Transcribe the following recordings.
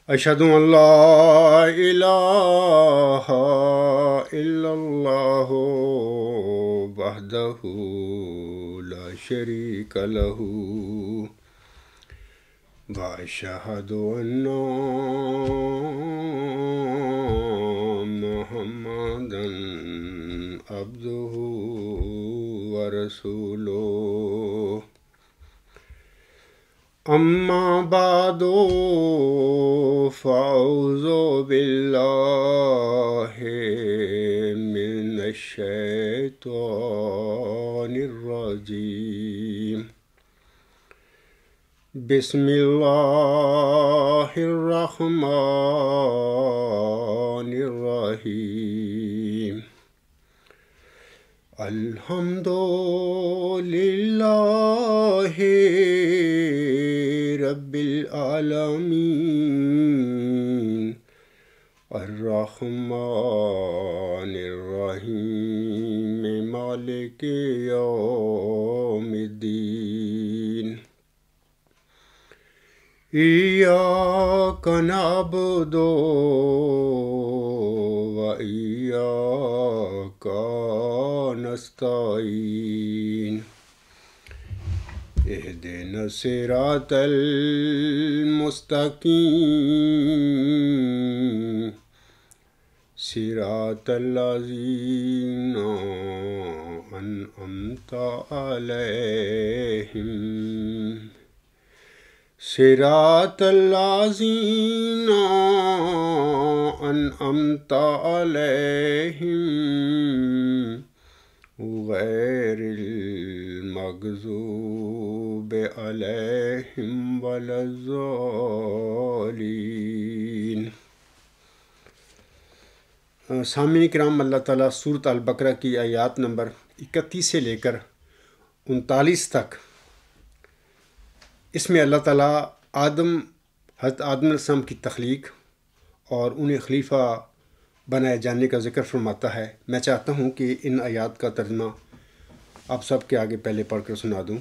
أشهد أن لا إله إلا الله وحده لا شريك له وأشهد أن محمدا عبده ورسوله أما بعد فأعوذ بالله من الشيطان الرجيم بسم الله الرحمن الرحيم الحمد لله رب العالمين الرحمن الرحيم مالك يوم الدين إياك نعبد وإياك نستعين اهدنا الصراط المستقيم صراط الذين أنعمت عليهم صراط الذين أنعمت عليهم غير المغضوب علیہم ولا الضالین۔ سامعین کرام، اللہ تعالیٰ سورۃ البقرہ کی آیات نمبر 31 سے لے کر 39 تک، اس میں اللہ تعالیٰ حضرت آدم علیہ السلام کی تخلیق اور انہیں خلیفہ بنائے جانے کا ذکر فرماتا ہے۔ میں چاہتا ہوں کہ ان آیات کا ترجمہ آپ سب کے آگے پہلے پڑھ کر سنا دوں۔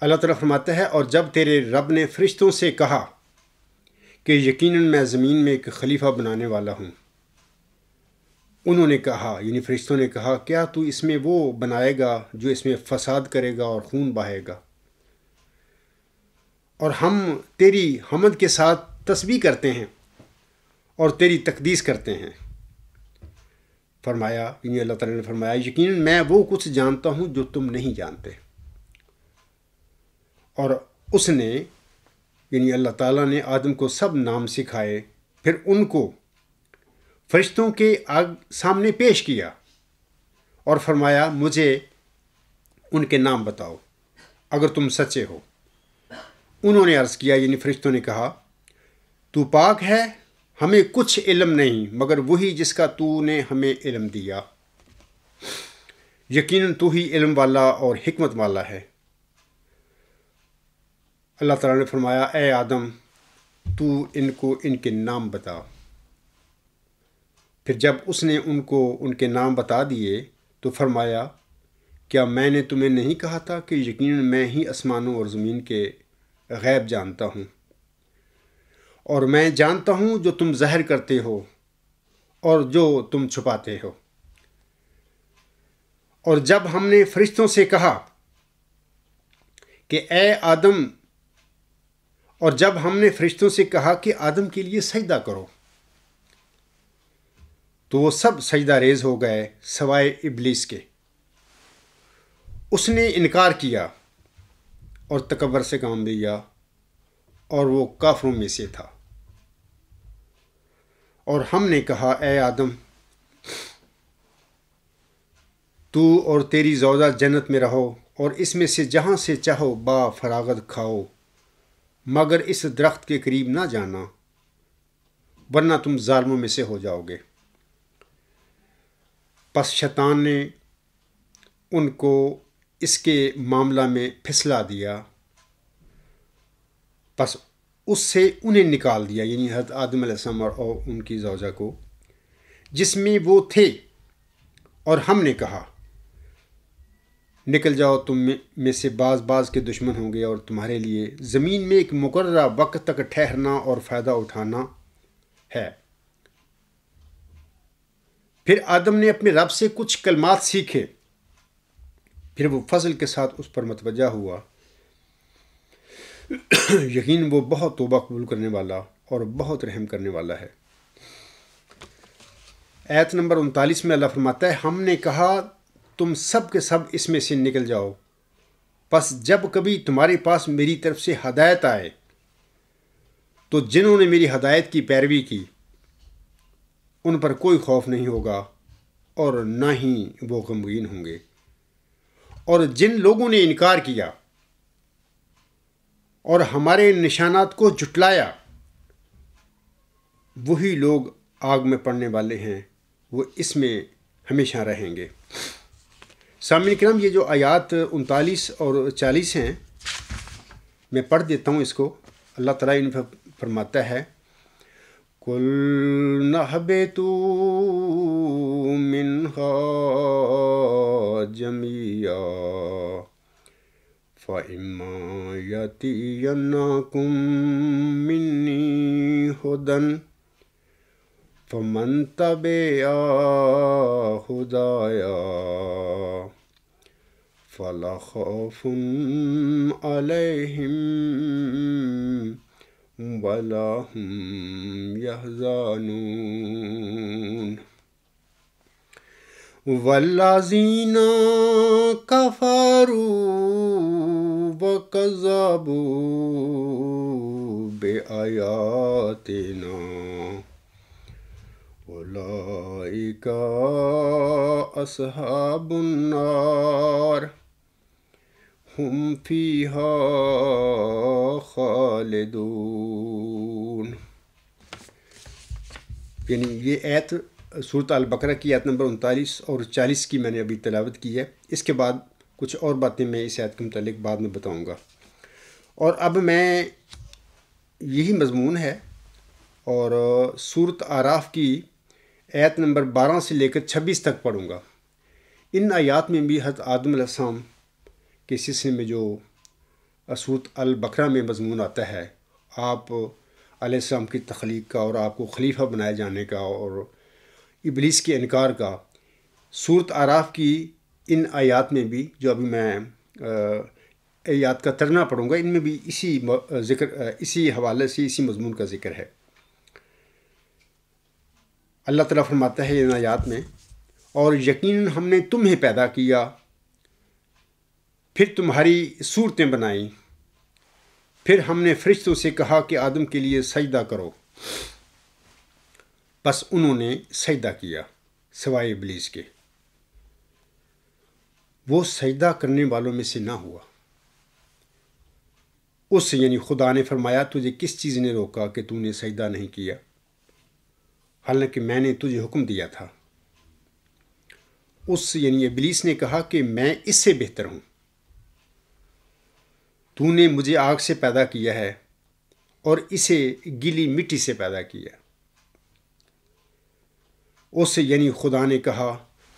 اللہ تعالیٰ فرماتا ہے، اور جب تیرے رب نے فرشتوں سے کہا کہ یقیناً میں زمین میں ایک خلیفہ بنانے والا ہوں، انہوں نے کہا، یعنی فرشتوں نے کہا، کیا تو اس میں وہ بنائے گا جو اس میں فساد کرے گا اور خون بہائے گا؟ اور ہم تیری حمد کے ساتھ تسبیح کرتے ہیں اور تیری تقدیس کرتے ہیں۔ فرمایا، یعنی اللہ تعالیٰ نے فرمایا، یقیناً میں وہ کچھ جانتا ہوں جو تم نہیں جانتے۔ اور اس نے، یعنی اللہ تعالیٰ نے آدم کو سب نام سکھائے، پھر ان کو فرشتوں کے سامنے پیش کیا اور فرمایا، مجھے ان کے نام بتاؤ اگر تم سچے ہو۔ انہوں نے عرض کیا، یعنی فرشتوں نے کہا، تو پاک ہے، ہمیں کچھ علم نہیں مگر وہی جس کا تو نے ہمیں علم دیا، یقیناً تو ہی علم والا اور حکمت والا ہے۔ اللہ تعالیٰ نے فرمایا، اے آدم، تو ان کو ان کے نام بتا۔ پھر جب اس نے ان کو ان کے نام بتا دیے تو فرمایا، کیا میں نے تمہیں نہیں کہا تھا کہ یقیناً میں ہی آسمانوں اور زمین کے غیب جانتا ہوں، اور میں جانتا ہوں جو تم ظاہر کرتے ہو اور جو تم چھپاتے ہو۔ اور جب ہم نے فرشتوں سے کہا کہ آدم کے لیے سجدہ کرو، تو وہ سب سجدہ ریز ہو گئے سوائے ابلیس کے۔ اس نے انکار کیا اور تکبر سے کام لیا اور وہ کافروں میں سے تھا۔ اور ہم نے کہا، اے آدم، تو اور تیری زوجہ جنت میں رہو اور اس میں سے جہاں سے چاہو با فراغت کھاؤ، مگر اس درخت کے قریب نہ جانا ورنہ تم ظالموں میں سے ہو جاؤ گے۔ پس شیطان نے ان کو اس کے معاملہ میں پھسلا دیا، پس اس سے انہیں نکال دیا، یعنی حضرت آدم علیہ السلام اور ان کی زوجہ کو، جس میں وہ تھے۔ اور ہم نے کہا، نکل جاؤ، تم میں سے بعض کے دشمن ہوں گے، اور تمہارے لیے زمین میں ایک مقررہ وقت تک ٹھہرنا اور فائدہ اٹھانا ہے۔ پھر آدم نے اپنے رب سے کچھ کلمات سیکھے، پھر وہ فضل کے ساتھ اس پر متوجہ ہوا۔ یقین وہ بہت توبہ قبول کرنے والا اور بہت رحم کرنے والا ہے۔ آیت نمبر 39 میں اللہ فرماتا ہے، ہم نے کہا تم سب کے سب اس میں سے نکل جاؤ، پس جب کبھی تمہارے پاس میری طرف سے ہدایت آئے تو جنہوں نے میری ہدایت کی پیروی کی ان پر کوئی خوف نہیں ہوگا اور نہ ہی وہ غمگین ہوں گے، اور جن لوگوں نے انکار کیا اور ہمارے نشانات کو جھٹلایا وہی لوگ آگ میں پڑنے والے ہیں، وہ اس میں ہمیشہ رہیں گے۔ سامعین کرام، یہ جو آیات 39 اور 40 ہیں، میں پڑھ دیتا ہوں اس کو۔ اللہ تعالیٰ ان پر فرماتا ہے، قُلْنَا اهْبِطُوا مِنْهَا جَمِيعًا فَإِمَّا يَأْتِيَنَّكُم مِّنِّي هُدًى فَمَن تَبِعَ هُدَايَا فَلَا خَوْفٌ عَلَيْهِمْ وَلَا هُمْ يَحْزَنُونَ وَالَّذِينَ كَفَرُوا وَكَذَّبُوا بِآيَاتِنَا أُولَئِكَ أَصْحَابُ النَّارِ ہم فیہا خالدون۔ یعنی یہ آیت سورۃ البقرہ کی آیت نمبر 39 اور 40 کی میں نے ابھی تلاوت کی ہے۔ اس کے بعد کچھ اور باتیں میں اس آیت کے متعلق بعد میں بتاؤں گا، اور اب میں یہی مضمون ہے، اور سورۃ اعراف کی آیت نمبر 12 سے لے کر 26 تک پڑھوں گا۔ ان آیات میں بھی حضرت آدم علیہ السلام کے سلسلے میں جو سورۃ البقرہ میں مضمون آتا ہے، آپ علیہ السلام کی تخلیق کا اور آپ کو خلیفہ بنائے جانے کا اور ابلیس کے انکار کا، سورۃ اعراف کی ان آیات میں بھی جو ابھی میں آیات کا ترجمہ پڑھوں گا، ان میں بھی اسی حوالے سے اسی مضمون کا ذکر ہے۔ اللہ تعالیٰ فرماتا ہے ان آیات میں، اور یقیناً ہم نے تمہیں پیدا کیا، پھر تمہاری صورتیں بنائیں، پھر ہم نے فرشتوں سے کہا کہ آدم کے لیے سجدہ کرو، بس انہوں نے سجدہ کیا سوائے ابلیس کے، وہ سجدہ کرنے والوں میں سے نہ ہوا۔ اس یعنی خدا نے فرمایا، تجھے کس چیز نے روکا کہ تو نے سجدہ نہیں کیا، حالانکہ میں نے تجھے حکم دیا تھا۔ اس یعنی ابلیس نے کہا کہ میں اس سے بہتر ہوں، تو نے مجھے آگ سے پیدا کیا ہے اور اسے گیلی مٹی سے پیدا کیا۔ اس یعنی خدا نے کہا،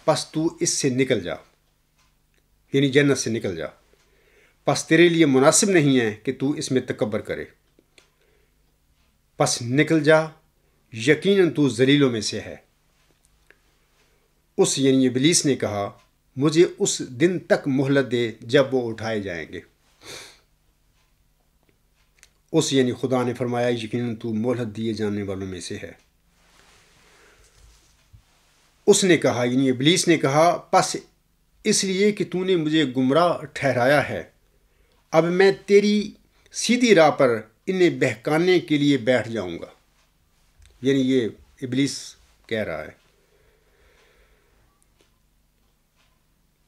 پس تو اس سے نکل جا، یعنی جنت سے نکل جا، پس تیرے لیے مناسب نہیں ہے کہ تو اس میں تکبر کرے، پس نکل جا، یقیناً تو ذلیلوں میں سے ہے۔ اس یعنی ابلیس نے کہا، مجھے اس دن تک مہلت دے جب وہ اٹھائے جائیں گے۔ اس یعنی خدا نے فرمایا، یقیناً تو مہلت دیے جانے والوں میں سے ہے۔ اس نے کہا یعنی ابلیس نے کہا، پس اس لیے کہ تو نے مجھے گمراہ ٹھہرایا ہے، اب میں تیری سیدھی راہ پر انہیں بہکانے کے لیے بیٹھ جاؤں گا۔ یعنی یہ ابلیس کہہ رہا ہے،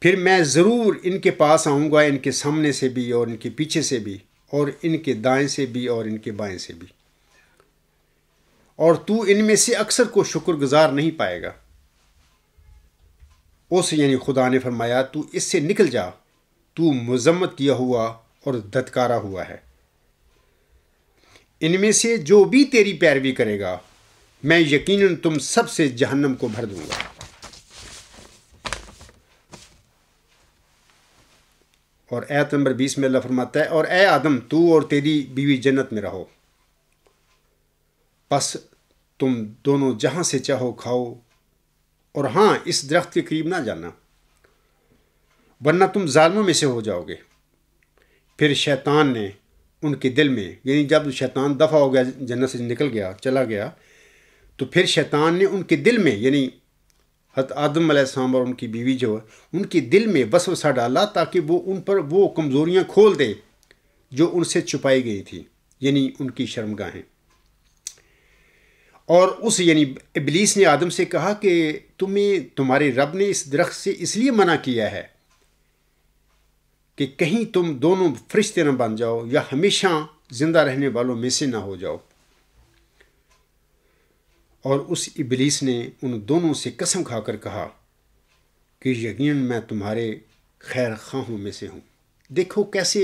پھر میں ضرور ان کے پاس آؤں گا، ان کے سامنے سے بھی اور ان کے پیچھے سے بھی، اور ان کے دائیں سے بھی اور ان کے بائیں سے بھی، اور تو ان میں سے اکثر کو شکر گزار نہیں پائے گا۔ اس یعنی خدا نے فرمایا، تو اس سے نکل جا، تو مذمت کیا ہوا اور دھتکارا ہوا ہے۔ ان میں سے جو بھی تیری پیروی کرے گا، میں یقیناً تم سب سے جہنم کو بھر دوں گا۔ اور آیت نمبر 20 میں اللہ فرماتا ہے اور اے آدم تو اور تیری بیوی جنت میں رہو، پس تم دونوں جہاں سے چاہو کھاؤ، اور ہاں اس درخت کے قریب نہ جانا ورنہ تم ظالموں میں سے ہو جاؤ گے۔ پھر شیطان نے ان کے دل میں، یعنی جب شیطان دفع ہو گیا، جنت سے نکل گیا، چلا گیا، تو پھر شیطان نے ان کے دل میں، یعنی حضرت آدم علیہ السلام اور ان کی بیوی جو ہے ان کے دل میں وسوسہ ڈالا تاکہ وہ ان پر وہ کمزوریاں کھول دے جو ان سے چھپائی گئی تھی، یعنی ان کی شرمگاہیں۔ اور یعنی ابلیس نے آدم سے کہا کہ تمہیں تمہارے رب نے اس درخت سے اس لیے منع کیا ہے کہ کہیں تم دونوں فرشتے نہ بن جاؤ یا ہمیشہ زندہ رہنے والوں میں سے نہ ہو جاؤ۔ اور اس ابلیس نے ان دونوں سے قسم کھا کر کہا کہ یقیناً میں تمہارے خیر خواہوں میں سے ہوں۔ دیکھو کیسے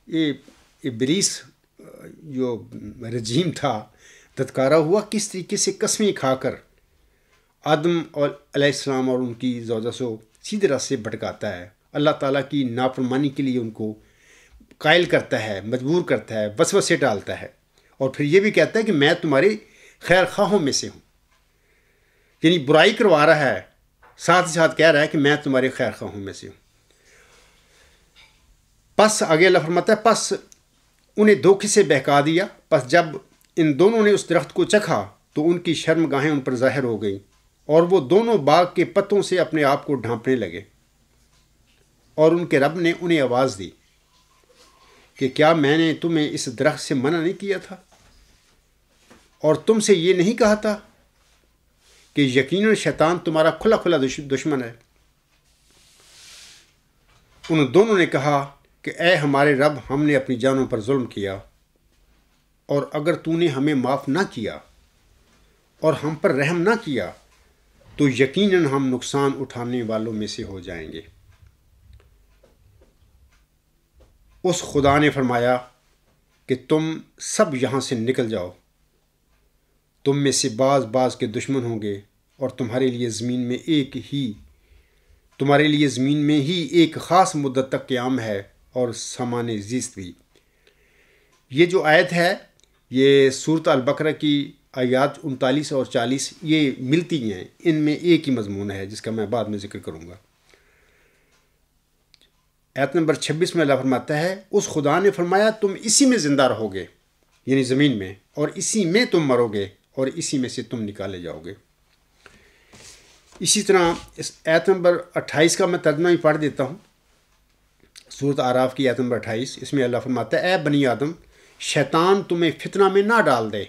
یہ ابلیس جو رجیم تھا دھتکارا ہوا، کس طریقے سے قسمیں کھا کر آدم علیہ السلام اور ان کی زوجہ سے سیدھے راستے بھٹکاتا ہے، اللہ تعالیٰ کی نافرمانی کے لیے ان کو قائل کرتا ہے، مجبور کرتا ہے، وسوسے ڈالتا ہے، اور پھر یہ بھی کہتا ہے کہ میں تمہارے خیر خواہوں میں سے ہوں، یعنی برائی کروا رہا ہے، ساتھ ہی ساتھ کہہ رہا ہے کہ میں تمہارے خیر خواہوں میں سے ہوں۔ پس آگے اللہ فرماتا ہے پس انہیں دھوکے سے بہکا دیا، پس جب ان دونوں نے اس درخت کو چکھا تو ان کی شرمگاہیں ان پر ظاہر ہو گئیں، اور وہ دونوں باغ کے پتوں سے اپنے آپ کو ڈھانپنے لگے، اور ان کے رب نے انہیں آواز دی کہ کیا میں نے تمہیں اس درخت سے منع نہیں کیا تھا، اور تم سے یہ نہیں کہا تھا کہ یقیناً شیطان تمہارا کھلا کھلا دشمن ہے؟ ان دونوں نے کہا کہ اے ہمارے رب، ہم نے اپنی جانوں پر ظلم کیا، اور اگر تو نے ہمیں معاف نہ کیا اور ہم پر رحم نہ کیا تو یقیناً ہم نقصان اٹھانے والوں میں سے ہو جائیں گے۔ اس خدا نے فرمایا کہ تم سب یہاں سے نکل جاؤ، تم میں سے بعض بعض کے دشمن ہوں گے، اور تمہارے لیے زمین میں ہی ایک خاص مدت تک قیام ہے اور سامان زیست بھی۔ یہ جو آیت ہے یہ سورۃ البقرہ کی آیات 39 اور 40 یہ ملتی ہیں، ان میں ایک ہی مضمون ہے جس کا میں بعد میں ذکر کروں گا۔ آیت نمبر 26 میں اللہ فرماتا ہے اس خدا نے فرمایا تم اسی میں زندہ رہو گے، یعنی زمین میں، اور اسی میں تم مرو گے اور اسی میں سے تم نکالے جاؤ گے۔ اسی طرح اس آیت نمبر 28 کا میں ترجمہ ہی پڑھ دیتا ہوں، سورۃ اعراف کی آیت نمبر 28، اس میں اللہ فرماتا ہے اے بنی آدم، شیطان تمہیں فتنہ میں نہ ڈال دے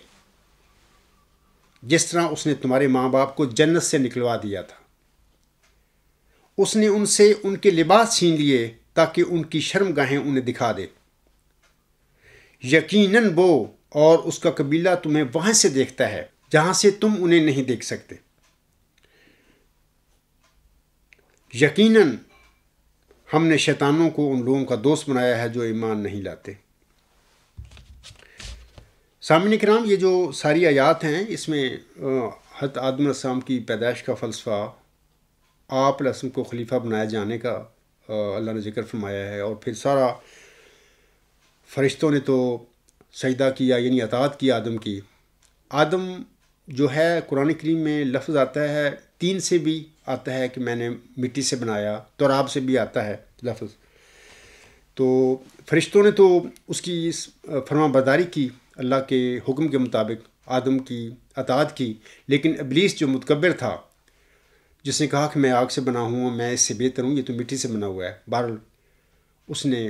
جس طرح اس نے تمہارے ماں باپ کو جنت سے نکلوا دیا تھا۔ اس نے ان سے ان کے لباس چھین لیے تاکہ ان کی شرمگاہیں انہیں دکھا دے۔ یقیناً وہ اور اس کا قبیلہ تمہیں وہاں سے دیکھتا ہے جہاں سے تم انہیں نہیں دیکھ سکتے۔ یقیناً ہم نے شیطانوں کو ان لوگوں کا دوست بنایا ہے جو ایمان نہیں لاتے۔ سامعین کرام، یہ جو ساری آیات ہیں اس میں حضرت آدم علیہ السلام کی پیدائش کا فلسفہ، آپ علیہ السلام کو خلیفہ بنائے جانے کا اللہ نے ذکر فرمایا ہے، اور پھر سارا فرشتوں نے تو سجدہ کیا، یعنی اطاعت کی آدم کی۔ آدم جو ہے قرآن کریم میں لفظ آتا ہے، تین سے بھی آتا ہے کہ میں نے مٹی سے بنایا، تراب سے بھی آتا ہے لفظ۔ تو فرشتوں نے تو اس کی فرما برداری کی، اللہ کے حکم کے مطابق آدم کی اطاعت کی، لیکن ابلیس جو متکبر تھا، جس نے کہا کہ میں آگ سے بنا ہوں، میں اس سے بہتر ہوں، یہ تو مٹی سے بنا ہوا ہے، بہرحال اس نے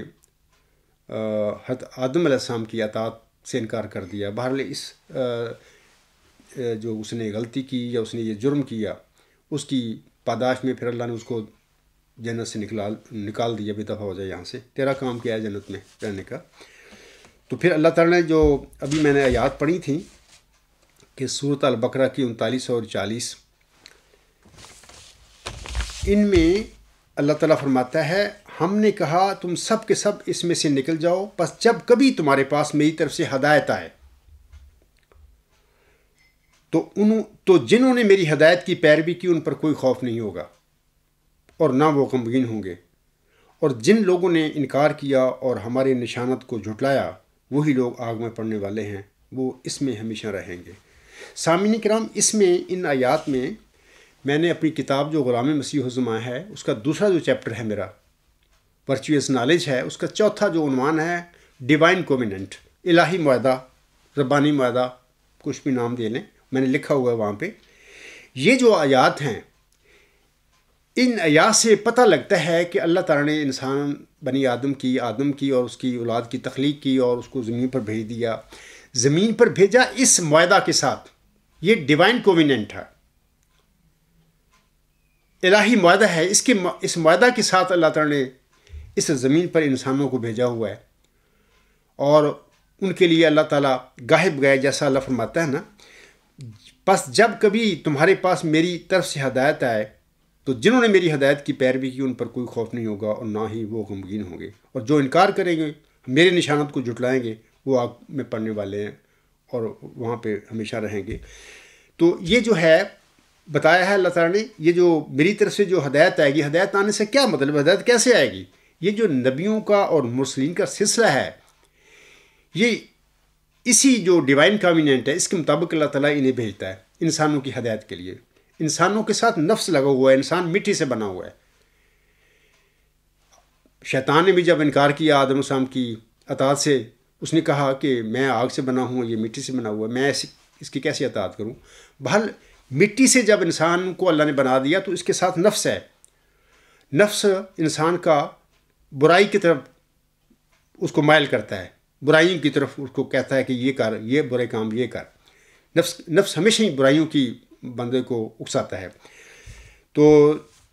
حضرت آدم علیہ السلام کی اطاعت سے انکار کر دیا۔ بہرحال اس جو اس نے غلطی کی یا اس نے یہ جرم کیا، اس کی پاداش میں پھر اللہ نے اس کو جنت سے نکال دیا، بے دفع ہو جائے یہاں سے، تیرا کام کیا ہے جنت میں رہنے کا۔ تو پھر اللہ تعالیٰ نے جو ابھی میں نے آیات پڑھی تھیں کہ سورۃ البقرہ کی 39 اور 40، ان میں اللہ تعالیٰ فرماتا ہے ہم نے کہا تم سب کے سب اس میں سے نکل جاؤ، پس جب کبھی تمہارے پاس میری طرف سے ہدایت آئے تو جنہوں نے میری ہدایت کی پیروی کی ان پر کوئی خوف نہیں ہوگا اور نہ وہ غمگین ہوں گے، اور جن لوگوں نے انکار کیا اور ہمارے نشانت کو جھٹلایا وہی لوگ آگ میں پڑنے والے ہیں، وہ اس میں ہمیشہ رہیں گے۔ سامعین کرام، اس میں ان آیات میں نے اپنی کتاب جو غلام مسیح الزماں ہے اس کا دوسرا جو چیپٹر ہے میرا ورچوئس نالج ہے، اس کا چوتھا جو عنوان ہے ڈیوائن کووننٹ، الہی معاہدہ، ربانی معاہدہ، کچھ بھی نام دے لیں، میں نے لکھا ہوا ہے وہاں پہ۔ یہ جو آیات ہیں، ان آیات سے پتہ لگتا ہے کہ اللہ تعالیٰ نے انسان بنی آدم کی اور اس کی اولاد کی تخلیق کی اور اس کو زمین پر بھیج دیا، زمین پر بھیجا اس معاہدہ کے ساتھ۔ یہ ڈیوائن کووننٹ ہے، الہی معاہدہ ہے۔ اس معاہدہ کے ساتھ اللہ تعالیٰ نے اس زمین پر انسانوں کو بھیجا ہوا ہے، اور ان کے لیے اللہ تعالیٰ گاہے بگائے، جیسا اللہ فرماتا ہے نا، بس جب کبھی تمہارے پاس میری طرف سے ہدایت آئے تو جنہوں نے میری ہدایت کی پیروی کی ان پر کوئی خوف نہیں ہوگا اور نہ ہی وہ غمگین ہوں گے، اور جو انکار کریں گے، میرے نشانت کو جھٹلائیں گے، وہ آگ میں پڑنے والے ہیں اور وہاں پہ ہمیشہ رہیں گے۔ تو یہ جو ہے بتایا ہے اللہ تعالیٰ نے، یہ جو میری طرف سے جو ہدایت آئے گی، ہدایت آنے سے کیا مطلب، ہدایت کیسے آئے گی؟ یہ جو نبیوں کا اور مرسلین کا سلسلہ ہے، یہ اسی جو ڈیوائن کامیننٹ ہے اس کے مطابق اللہ تعالیٰ انہیں بھیجتا ہے انسانوں کی ہدایت کے لیے۔ انسانوں کے ساتھ نفس لگا ہوا ہے، انسان مٹی سے بنا ہوا ہے۔ شیطان نے بھی جب انکار کیا آدم السلام کی اطاعت سے، اس نے کہا کہ میں آگ سے بنا ہوں، یہ مٹی سے بنا ہوا ہے، میں اس کی کیسی اطاعت کروں؟ بہرحال مٹی سے جب انسان کو اللہ نے بنا دیا تو اس کے ساتھ نفس ہے۔ نفس انسان کا برائی کی طرف اس کو مائل کرتا ہے، برائیوں کی طرف اس کو کہتا ہے کہ یہ کر، یہ برے کام یہ کر۔ نفس ہمیشہ ہی برائیوں کی بندے کو اکساتا ہے۔ تو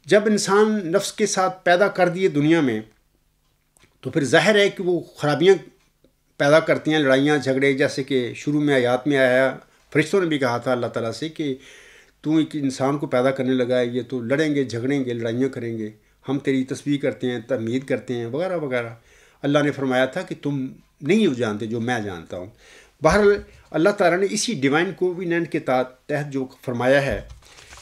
جب انسان نفس کے ساتھ پیدا کر دیے دنیا میں تو پھر ظاہر ہے کہ وہ خرابیاں پیدا کرتی ہیں، لڑائیاں جھگڑے، جیسے کہ شروع میں آیات میں آیا، فرشتوں نے بھی کہا تھا اللہ تعالیٰ سے کہ تو ایک انسان کو پیدا کرنے لگا ہے، یہ تو لڑیں گے، جھگڑیں گے، لڑائیاں کریں گے، ہم تیری تسبیح کرتے ہیں، تحمید کرتے ہیں، وغیرہ وغیرہ۔ اللہ نے فرمایا تھا کہ تم نہیں جانتے جو میں جانتا ہوں۔ بہرحال اللہ تعالیٰ نے اسی ڈیوائن کووننٹ کے تحت جو فرمایا ہے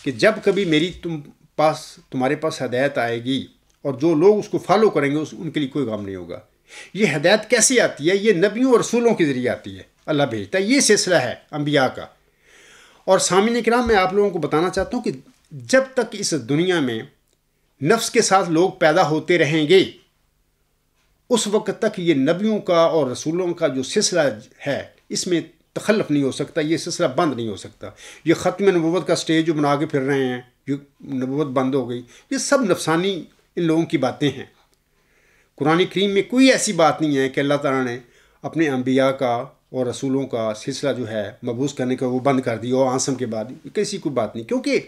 کہ جب کبھی تمہارے پاس ہدایت آئے گی اور جو لوگ اس کو فالو کریں گے ان کے لیے کوئی غم نہیں ہوگا۔ یہ ہدایت کیسے آتی ہے؟ یہ نبیوں اور رسولوں کے ذریعے آتی ہے، اللہ بھیجتا ہے، یہ سلسلہ ہے انبیاء کا۔ اور سامعین کرام، میں آپ لوگوں کو بتانا چاہتا ہوں کہ جب تک اس دنیا میں نفس کے ساتھ لوگ پیدا ہوتے رہیں گے اس وقت تک یہ نبیوں کا اور رسولوں کا جو سلسلہ ہے اس میں تخلف نہیں ہو سکتا، یہ سلسلہ بند نہیں ہو سکتا۔ یہ ختم نبوت کا سٹیج جو بنا کے پھر رہے ہیں، جو نبوت بند ہو گئی، یہ سب نفسانی ان لوگوں کی باتیں ہیں۔ قرآن کریم میں کوئی ایسی بات نہیں ہے کہ اللہ تعالیٰ نے اپنے انبیاء کا اور رسولوں کا سلسلہ جو ہے مبعوث کرنے کا وہ بند کر دیا اور آسم کے بعد کسی کوئی بات نہیں، کیونکہ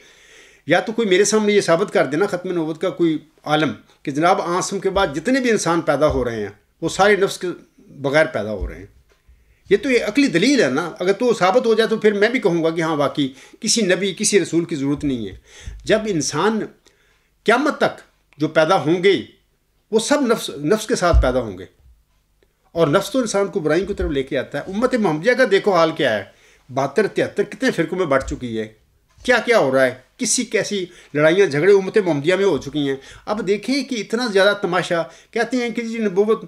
یا تو کوئی میرے سامنے یہ ثابت کر دینا ختم نبوت کا کوئی عالم کہ جناب آسم کے بعد جتنے بھی انسان پیدا ہو رہے ہیں وہ سارے نفس کے بغیر پیدا ہو رہے ہیں۔ یہ تو یہ عقلی دلیل ہے نا، اگر تو ثابت ہو جائے تو پھر میں بھی کہوں گا کہ ہاں واقعی کسی نبی کسی رسول کی ضرورت نہیں ہے۔ جب انسان قیامت تک جو پیدا ہوں گے وہ سب نفس کے ساتھ پیدا ہوں گے، اور نفس تو انسان کو برائیوں کی طرف لے کے آتا ہے۔ امت محمدیہ کا دیکھو حال کیا ہے، 72-73 کتنے فرقوں میں بڑھ چکی ہے، کیا کیا ہو رہا ہے، کیسی لڑائیاں جھگڑے امت محمدیہ میں ہو چکی ہیں۔ اب دیکھیں کہ اتنا زیادہ تماشا، کہتے ہیں کہ جی نبوت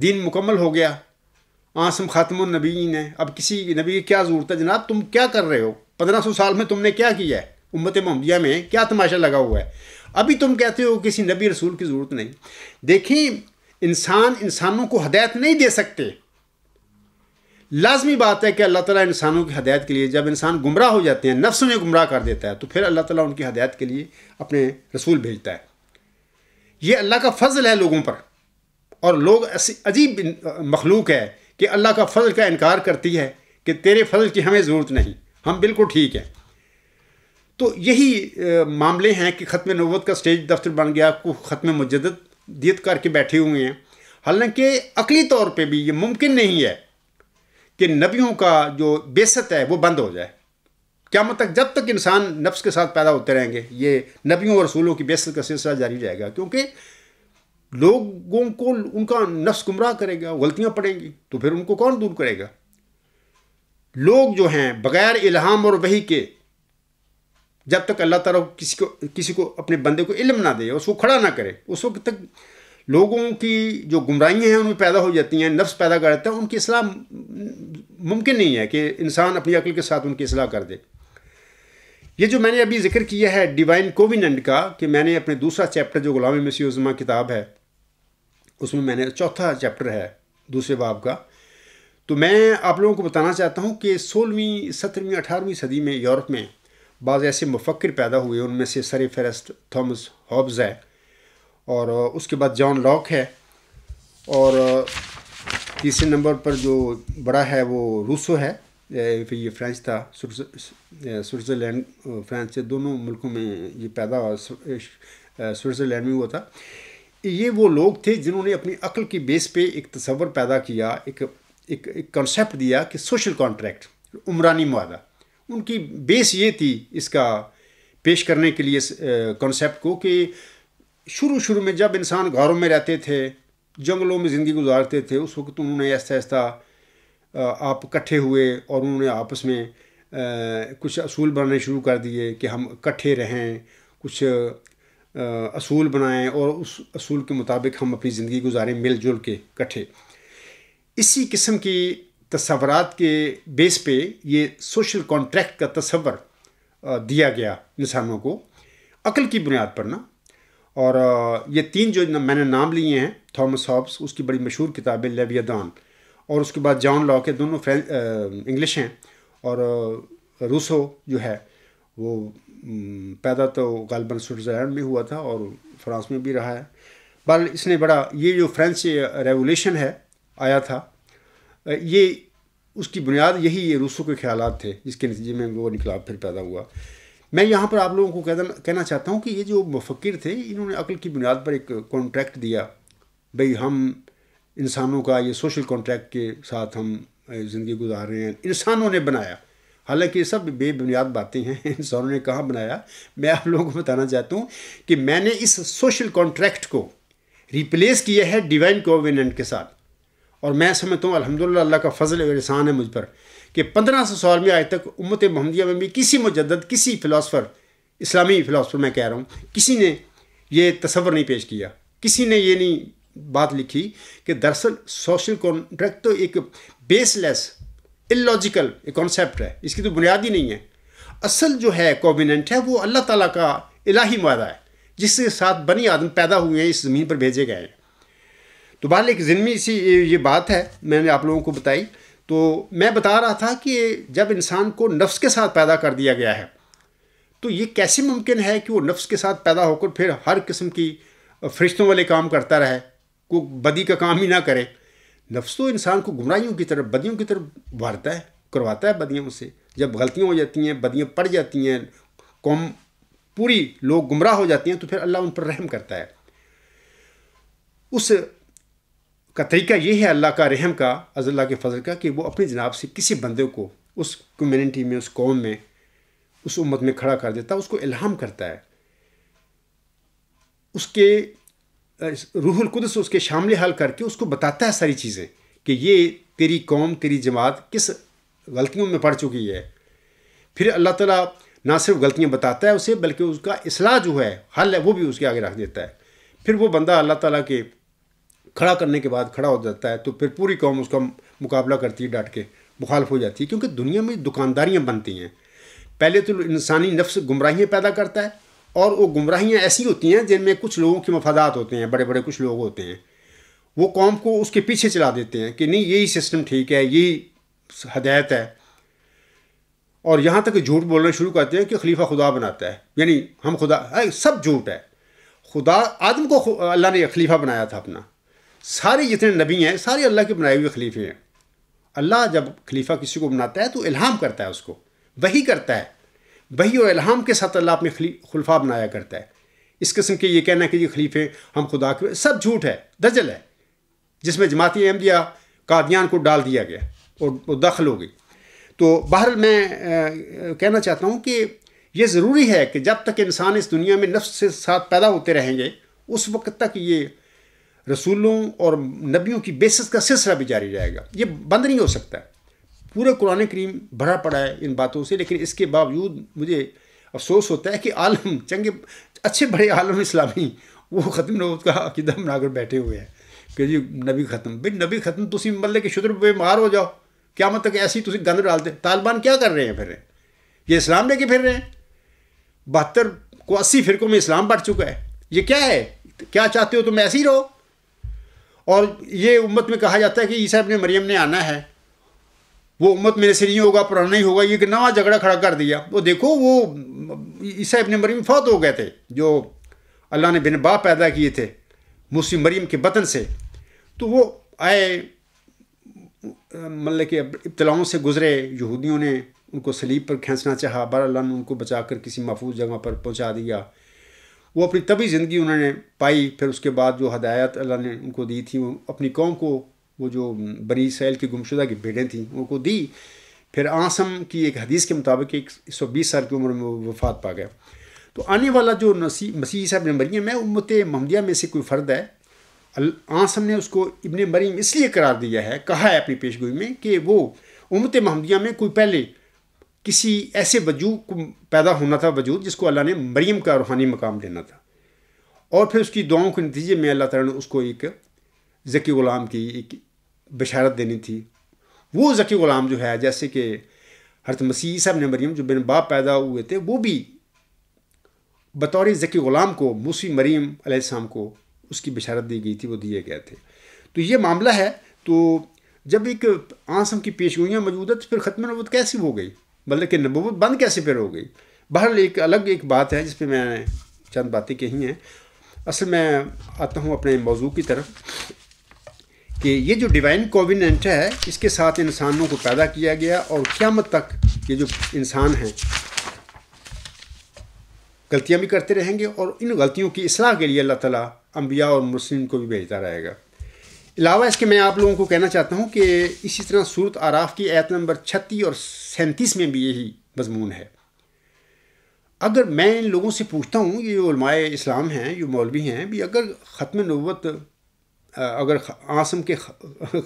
دین مکمل ہو گیا، آسم خاتم النبیین ہے، اب کسی نبی کی کیا ضرورت ہے؟ جناب تم کیا کر رہے ہو؟ 1500 سال میں تم نے کیا کیا ہے؟ امت محمدیہ میں کیا تماشا لگا ہوا ہے؟ ابھی تم کہتے ہو کسی نبی رسول کی ضرورت نہیں۔ دیکھیں انسانوں کو ہدایت نہیں دے سکتے۔ لازمی بات ہے کہ اللہ تعالیٰ انسانوں کی ہدایت کے لیے جب انسان گمراہ ہو جاتے ہیں، نفس انہیں گمراہ کر دیتا ہے، تو پھر اللہ تعالیٰ ان کی ہدایت کے لیے اپنے رسول بھیجتا ہے۔ یہ اللہ کا فضل ہے لوگوں پر، اور لوگ عجیب مخلوق ہے کہ اللہ کا فضل کا انکار کرتی ہے کہ تیرے فضل کی ہمیں ضرورت نہیں، ہم بالکل ٹھیک ہیں۔ تو یہی معاملے ہیں کہ ختم نبوت کا سٹیج دفتر بن گیا، کو ختم مجددیت کر کے بیٹھے ہوئے ہیں، حالانکہ عقلی طور پہ بھی یہ ممکن نہیں ہے کہ نبیوں کا جو بعثت ہے وہ بند ہو جائے قیامت تک۔ جب تک انسان نفس کے ساتھ پیدا ہوتے رہیں گے یہ نبیوں اور رسولوں کی بعثت کا سلسلہ جاری رہے گا، کیونکہ لوگوں کو ان کا نفس گمراہ کرے گا، غلطیاں پڑیں گی، تو پھر ان کو کون دور کرے گا؟ لوگ جو ہیں بغیر الہام اور وحی کے جب تک اللہ تعالیٰ کسی کو اپنے بندے کو علم نہ دے، اس کو کھڑا نہ کرے، اس وقت تک لوگوں کی جو گمراہیاں ہیں ان میں پیدا ہو جاتی ہیں، نفس پیدا کر دیتا ہے، ان کی اصلاح ممکن نہیں ہے کہ انسان اپنی عقل کے ساتھ ان کی اصلاح کر دے۔ یہ جو میں نے ابھی ذکر کیا ہے ڈیوائن کووننٹ کا، کہ میں نے اپنے دوسرا چیپٹر جو غلام مسیح الزماں کتاب ہے اس میں نے چوتھا چیپٹر ہے دوسرے باب کا، تو میں آپ لوگوں کو بتانا چاہتا ہوں کہ 16ویں 17ویں 18ویں صدی میں یورپ میں بعض ایسے مفکر پیدا ہوئے، ان میں سے سر فہرست تھامس ہابز ہے، اور اس کے بعد جان لاک ہے، اور تیسرے نمبر پر جو بڑا ہے وہ روسو ہے، پھر یہ فرینچ تھا، سوئٹزرلینڈ فرانس سے دونوں ملکوں میں یہ پیدا ہوا، سوئٹزرلینڈ میں ہوا تھا۔ یہ وہ لوگ تھے جنہوں نے اپنی عقل کی بیس پہ ایک تصور پیدا کیا، ایک کنسیپٹ دیا کہ سوشل کانٹریکٹ، عمرانی معاہدہ۔ ان کی بیس یہ تھی اس کا پیش کرنے کے لیے کنسیپٹ کو، کہ شروع میں جب انسان غاروں میں رہتے تھے، جنگلوں میں زندگی گزارتے تھے، اس وقت انہوں نے آہستہ آہستہ آپ اکٹھے ہوئے اور انہوں نے آپس میں کچھ اصول بنانے شروع کر دیے کہ ہم اکٹھے رہیں، کچھ اصول بنائیں اور اس اصول کے مطابق ہم اپنی زندگی گزاریں مل جل کے اکٹھے۔ اسی قسم کی تصورات کے بیس پہ یہ سوشل کانٹریکٹ کا تصور دیا گیا انسانوں کو، عقل کی بنیاد پر نا۔ اور یہ تین جو میں نے نام لیے ہیں، تھامس ہابس، اس کی بڑی مشہور کتاب ہے لیویادان، اور اس کے بعد جان لاک ہے، دونوں انگلش ہیں، اور روسو جو ہے وہ پیدا تو غالباً سوئٹزرلینڈ میں ہوا تھا اور فرانس میں بھی رہا ہے۔ بہرحال اس نے بڑا، یہ جو فرینچ ریولیوشن ہے آیا تھا، یہ اس کی بنیاد یہی یہ روسو کے خیالات تھے، جس کے نتیجے میں وہ انقلاب پھر پیدا ہوا۔ میں یہاں پر آپ لوگوں کو کہنا چاہتا ہوں کہ یہ جو مفکر تھے، انہوں نے عقل کی بنیاد پر ایک کانٹریکٹ دیا، بھئی ہم انسانوں کا یہ سوشل کانٹریکٹ کے ساتھ ہم زندگی گزار رہے ہیں، انسانوں نے بنایا۔ حالانکہ یہ سب بے بنیاد باتیں ہیں، انسانوں نے کہاں بنایا۔ میں آپ لوگوں کو بتانا چاہتا ہوں کہ میں نے اس سوشل کانٹریکٹ کو ریپلیس کیا ہے ڈیوائن کووننٹ کے ساتھ، اور میں سمجھتا ہوں الحمدللہ اللہ کا فضل اور احسان ہے مجھ پر کہ 1500 سال میں آج تک امت محمدیہ میں بھی کسی مجدد، کسی فلاسفر، اسلامی فلاسفر میں کہہ رہا ہوں، کسی نے یہ تصور نہیں پیش کیا، کسی نے یہ نہیں بات لکھی کہ دراصل سوشل کانٹریکٹ تو ایک بیس لیس اللاجیکل ایک کانسیپٹ ہے، اس کی تو بنیاد ہی نہیں ہے۔ اصل جو ہے کووننٹ ہے وہ اللہ تعالیٰ کا الہی معاہدہ ہے، جس کے ساتھ بنی آدم پیدا ہوئے ہیں، اس زمین پر بھیجے گئے ہیں۔ تو بہرحال ایک ضمنی سی یہ بات ہے، میں نے آپ لوگوں کو بتائی۔ تو میں بتا رہا تھا کہ جب انسان کو نفس کے ساتھ پیدا کر دیا گیا ہے، تو یہ کیسے ممکن ہے کہ وہ نفس کے ساتھ پیدا ہو کر پھر ہر قسم کی فرشتوں والے کام کرتا رہے، کوئی بدی کا کام ہی نہ کرے؟ نفس تو انسان کو گمراہیوں کی طرف، بدیوں کی طرف بھارتا ہے، کرواتا ہے بدیوں سے۔ جب غلطیاں ہو جاتی ہیں، بدیاں پڑ جاتی ہیں، قوم پوری لوگ گمراہ ہو جاتی ہیں، تو پھر اللہ ان پر رحم کرتا ہے۔ اس کا طریقہ یہ ہے اللہ کا رحم کا، از اللہ کے فضل کا، کہ وہ اپنی جناب سے کسی بندے کو اس کمیونٹی میں، اس قوم میں، اس امت میں کھڑا کر دیتا ہے، اس کو الہام کرتا ہے، اس کے روح القدس اس کے شامل حل کر کے اس کو بتاتا ہے ساری چیزیں کہ یہ تیری قوم، تیری جماعت کس غلطیوں میں پڑ چکی ہے۔ پھر اللہ تعالیٰ نہ صرف غلطیاں بتاتا ہے اسے، بلکہ اس کا اصلاح جو ہے، حل ہے، وہ بھی اس کے آگے رکھ دیتا ہے۔ پھر وہ بندہ اللہ تعالیٰ کے کھڑا کرنے کے بعد کھڑا ہو جاتا ہے، تو پھر پوری قوم اس کا مقابلہ کرتی ہے، ڈٹ کے مخالف ہو جاتی ہے، کیونکہ دنیا میں دکانداریاں بنتی ہیں۔ پہلے تو انسانی نفس گمراہیاں پیدا کرتا ہے، اور وہ گمراہیاں ایسی ہوتی ہیں جن میں کچھ لوگوں کے مفادات ہوتے ہیں، بڑے بڑے کچھ لوگ ہوتے ہیں، وہ قوم کو اس کے پیچھے چلا دیتے ہیں کہ نہیں یہی سسٹم ٹھیک ہے، یہی ہدایت ہے، اور یہاں تک جھوٹ بولنا شروع کرتے ہیں کہ خلیفہ خدا بناتا ہے، یعنی ہم خدا، سب جھوٹ ہے۔ خدا آدم کو اللہ نے خلیفہ بنایا تھا اپنا، سارے جتنے نبی ہیں سارے اللہ کے بنائے ہوئے خلیفے ہیں۔ اللہ جب خلیفہ کسی کو بناتا ہے تو الہام کرتا ہے اس کو، وحی کرتا ہے، وحی اور الہام کے ساتھ اللہ اپنے خلفاء بنایا کرتا ہے۔ اس قسم کے یہ کہنا کہ یہ خلیفے ہم خدا کے، سب جھوٹ ہے، دجل ہے، جس میں جماعتی احمدیہ قادیان کو ڈال دیا گیا اور وہ داخل ہو گئی۔ تو بہرحال میں کہنا چاہتا ہوں کہ یہ ضروری ہے کہ جب تک انسان اس دنیا میں نفس سے ساتھ پیدا ہوتے رہیں گے، اس وقت تک یہ رسولوں اور نبیوں کی بیسس کا سلسلہ بھی جاری رہے گا، یہ بند نہیں ہو سکتا ہے۔ پورے قرآن کریم بھرا پڑا ہے ان باتوں سے، لیکن اس کے باوجود مجھے افسوس ہوتا ہے کہ عالم چنگے اچھے بڑے عالم اسلامی وہ ختم نبوت کا عقیدہ بنا کر بیٹھے ہوئے ہیں کہ جی نبی ختم. بھائی نبی ختم تسی مطلب کہ شدر پہ مار ہو جاؤ قیامت تک ایسی تسی گند ڈالتے. طالبان کیا کر رہے ہیں پھر یہ اسلام لے کے پھر رہے ہیں. 72 کو 80 فرقوں میں اسلام بڑھ چکا ہے. یہ کیا ہے؟ کیا چاہتے ہو تم ایسے ہی رہو؟ اور یہ امت میں کہا جاتا ہے کہ عیسیٰ ابن مریم نے آنا ہے, وہ امت میرے سے نہیں ہوگا, پرانا ہی ہوگا. یہ کہ نیا جھگڑا کھڑا کر دیا. وہ دیکھو وہ عیسیٰ ابن مریم فوت ہو گئے تھے جو اللہ نے بن باپ پیدا کیے تھے موسی مریم کے بطن سے. تو وہ آئے مطلب کہ ابتلاؤں سے گزرے. یہودیوں نے ان کو صلیب پر کھینچنا چاہا, بہر اللہ نے ان کو بچا کر کسی محفوظ جگہ پر پہنچا دیا. وہ اپنی طبی زندگی انہوں نے پائی. پھر اس کے بعد جو ہدایت اللہ نے ان کو دی تھی وہ اپنی قوم کو, وہ جو بنی اسرائیل کی گمشدہ کی بھیڑیں تھیں ان کو دی. پھر آسم کی ایک حدیث کے مطابق 120 سال کی عمر میں وہ وفات پا گیا. تو آنے والا جو مسیح عیسیٰ ابن مریم ہے امت محمدیہ میں سے کوئی فرد ہے. آسم نے اس کو ابن مریم اس لیے قرار دیا ہے, کہا ہے اپنی پیشگوئی میں کہ وہ امت محمدیہ میں کوئی پہلے کسی ایسے وجود کو پیدا ہونا تھا, وجود جس کو اللہ نے مریم کا روحانی مقام دینا تھا. اور پھر اس کی دعاؤں کے نتیجے میں اللہ تعالیٰ نے اس کو ایک ذکی غلام کی ایک بشارت دینی تھی. وہ ذکی غلام جو ہے, جیسے کہ حضرت مسیح عیسیٰ ابن مریم جو بن باپ پیدا ہوئے تھے, وہ بھی بطور ذکی غلام کو موسی مریم علیہ السلام کو اس کی بشارت دی گئی تھی, وہ دیے گئے تھے. تو یہ معاملہ ہے. تو جب ایک آسم کی پیشگوئیاں موجود ہے تو پھر ختم نبوت کیسی ہو گئی, مطلب کہ نبوت بند کیسے پھر ہو گئی؟ بہرحال ایک الگ ایک بات ہے جس پہ میں نے چند باتیں کہی ہیں. اصل میں آتا ہوں اپنے موضوع کی طرف کہ یہ جو ڈیوائن کووننٹ ہے اس کے ساتھ انسانوں کو پیدا کیا گیا, اور قیامت تک یہ جو انسان ہیں غلطیاں بھی کرتے رہیں گے, اور ان غلطیوں کی اصلاح کے لیے اللہ تعالیٰ انبیاء اور مرسلین کو بھی بھیجتا رہے گا. علاوہ اس کے میں آپ لوگوں کو کہنا چاہتا ہوں کہ اسی طرح سورۃ اعراف کی آیت نمبر 36 اور 37 میں بھی یہی مضمون ہے. اگر میں ان لوگوں سے پوچھتا ہوں, یہ جو علماء اسلام ہیں, یہ مولوی ہیں بھی, اگر ختم نبوت, اگر آسم کے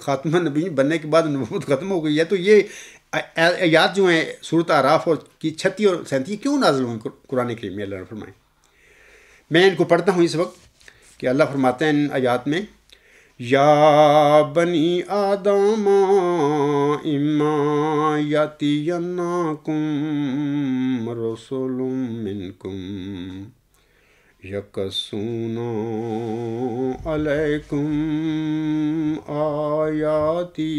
خاتمہ نبی بننے کے بعد نبوت ختم ہو گئی ہے, تو یہ آیات جو ہیں سورۃ اعراف اور کی 36 اور 37 کیوں نازل ہوئیں قرآن کریم میں؟ اللہ نے فرمائے. میں ان کو پڑھتا ہوں اس وقت کہ اللہ فرماتے ہیں ان آیات میں, یا بنی آدم اما یاتینکم رسول منکم یقصون علیکم آیاتی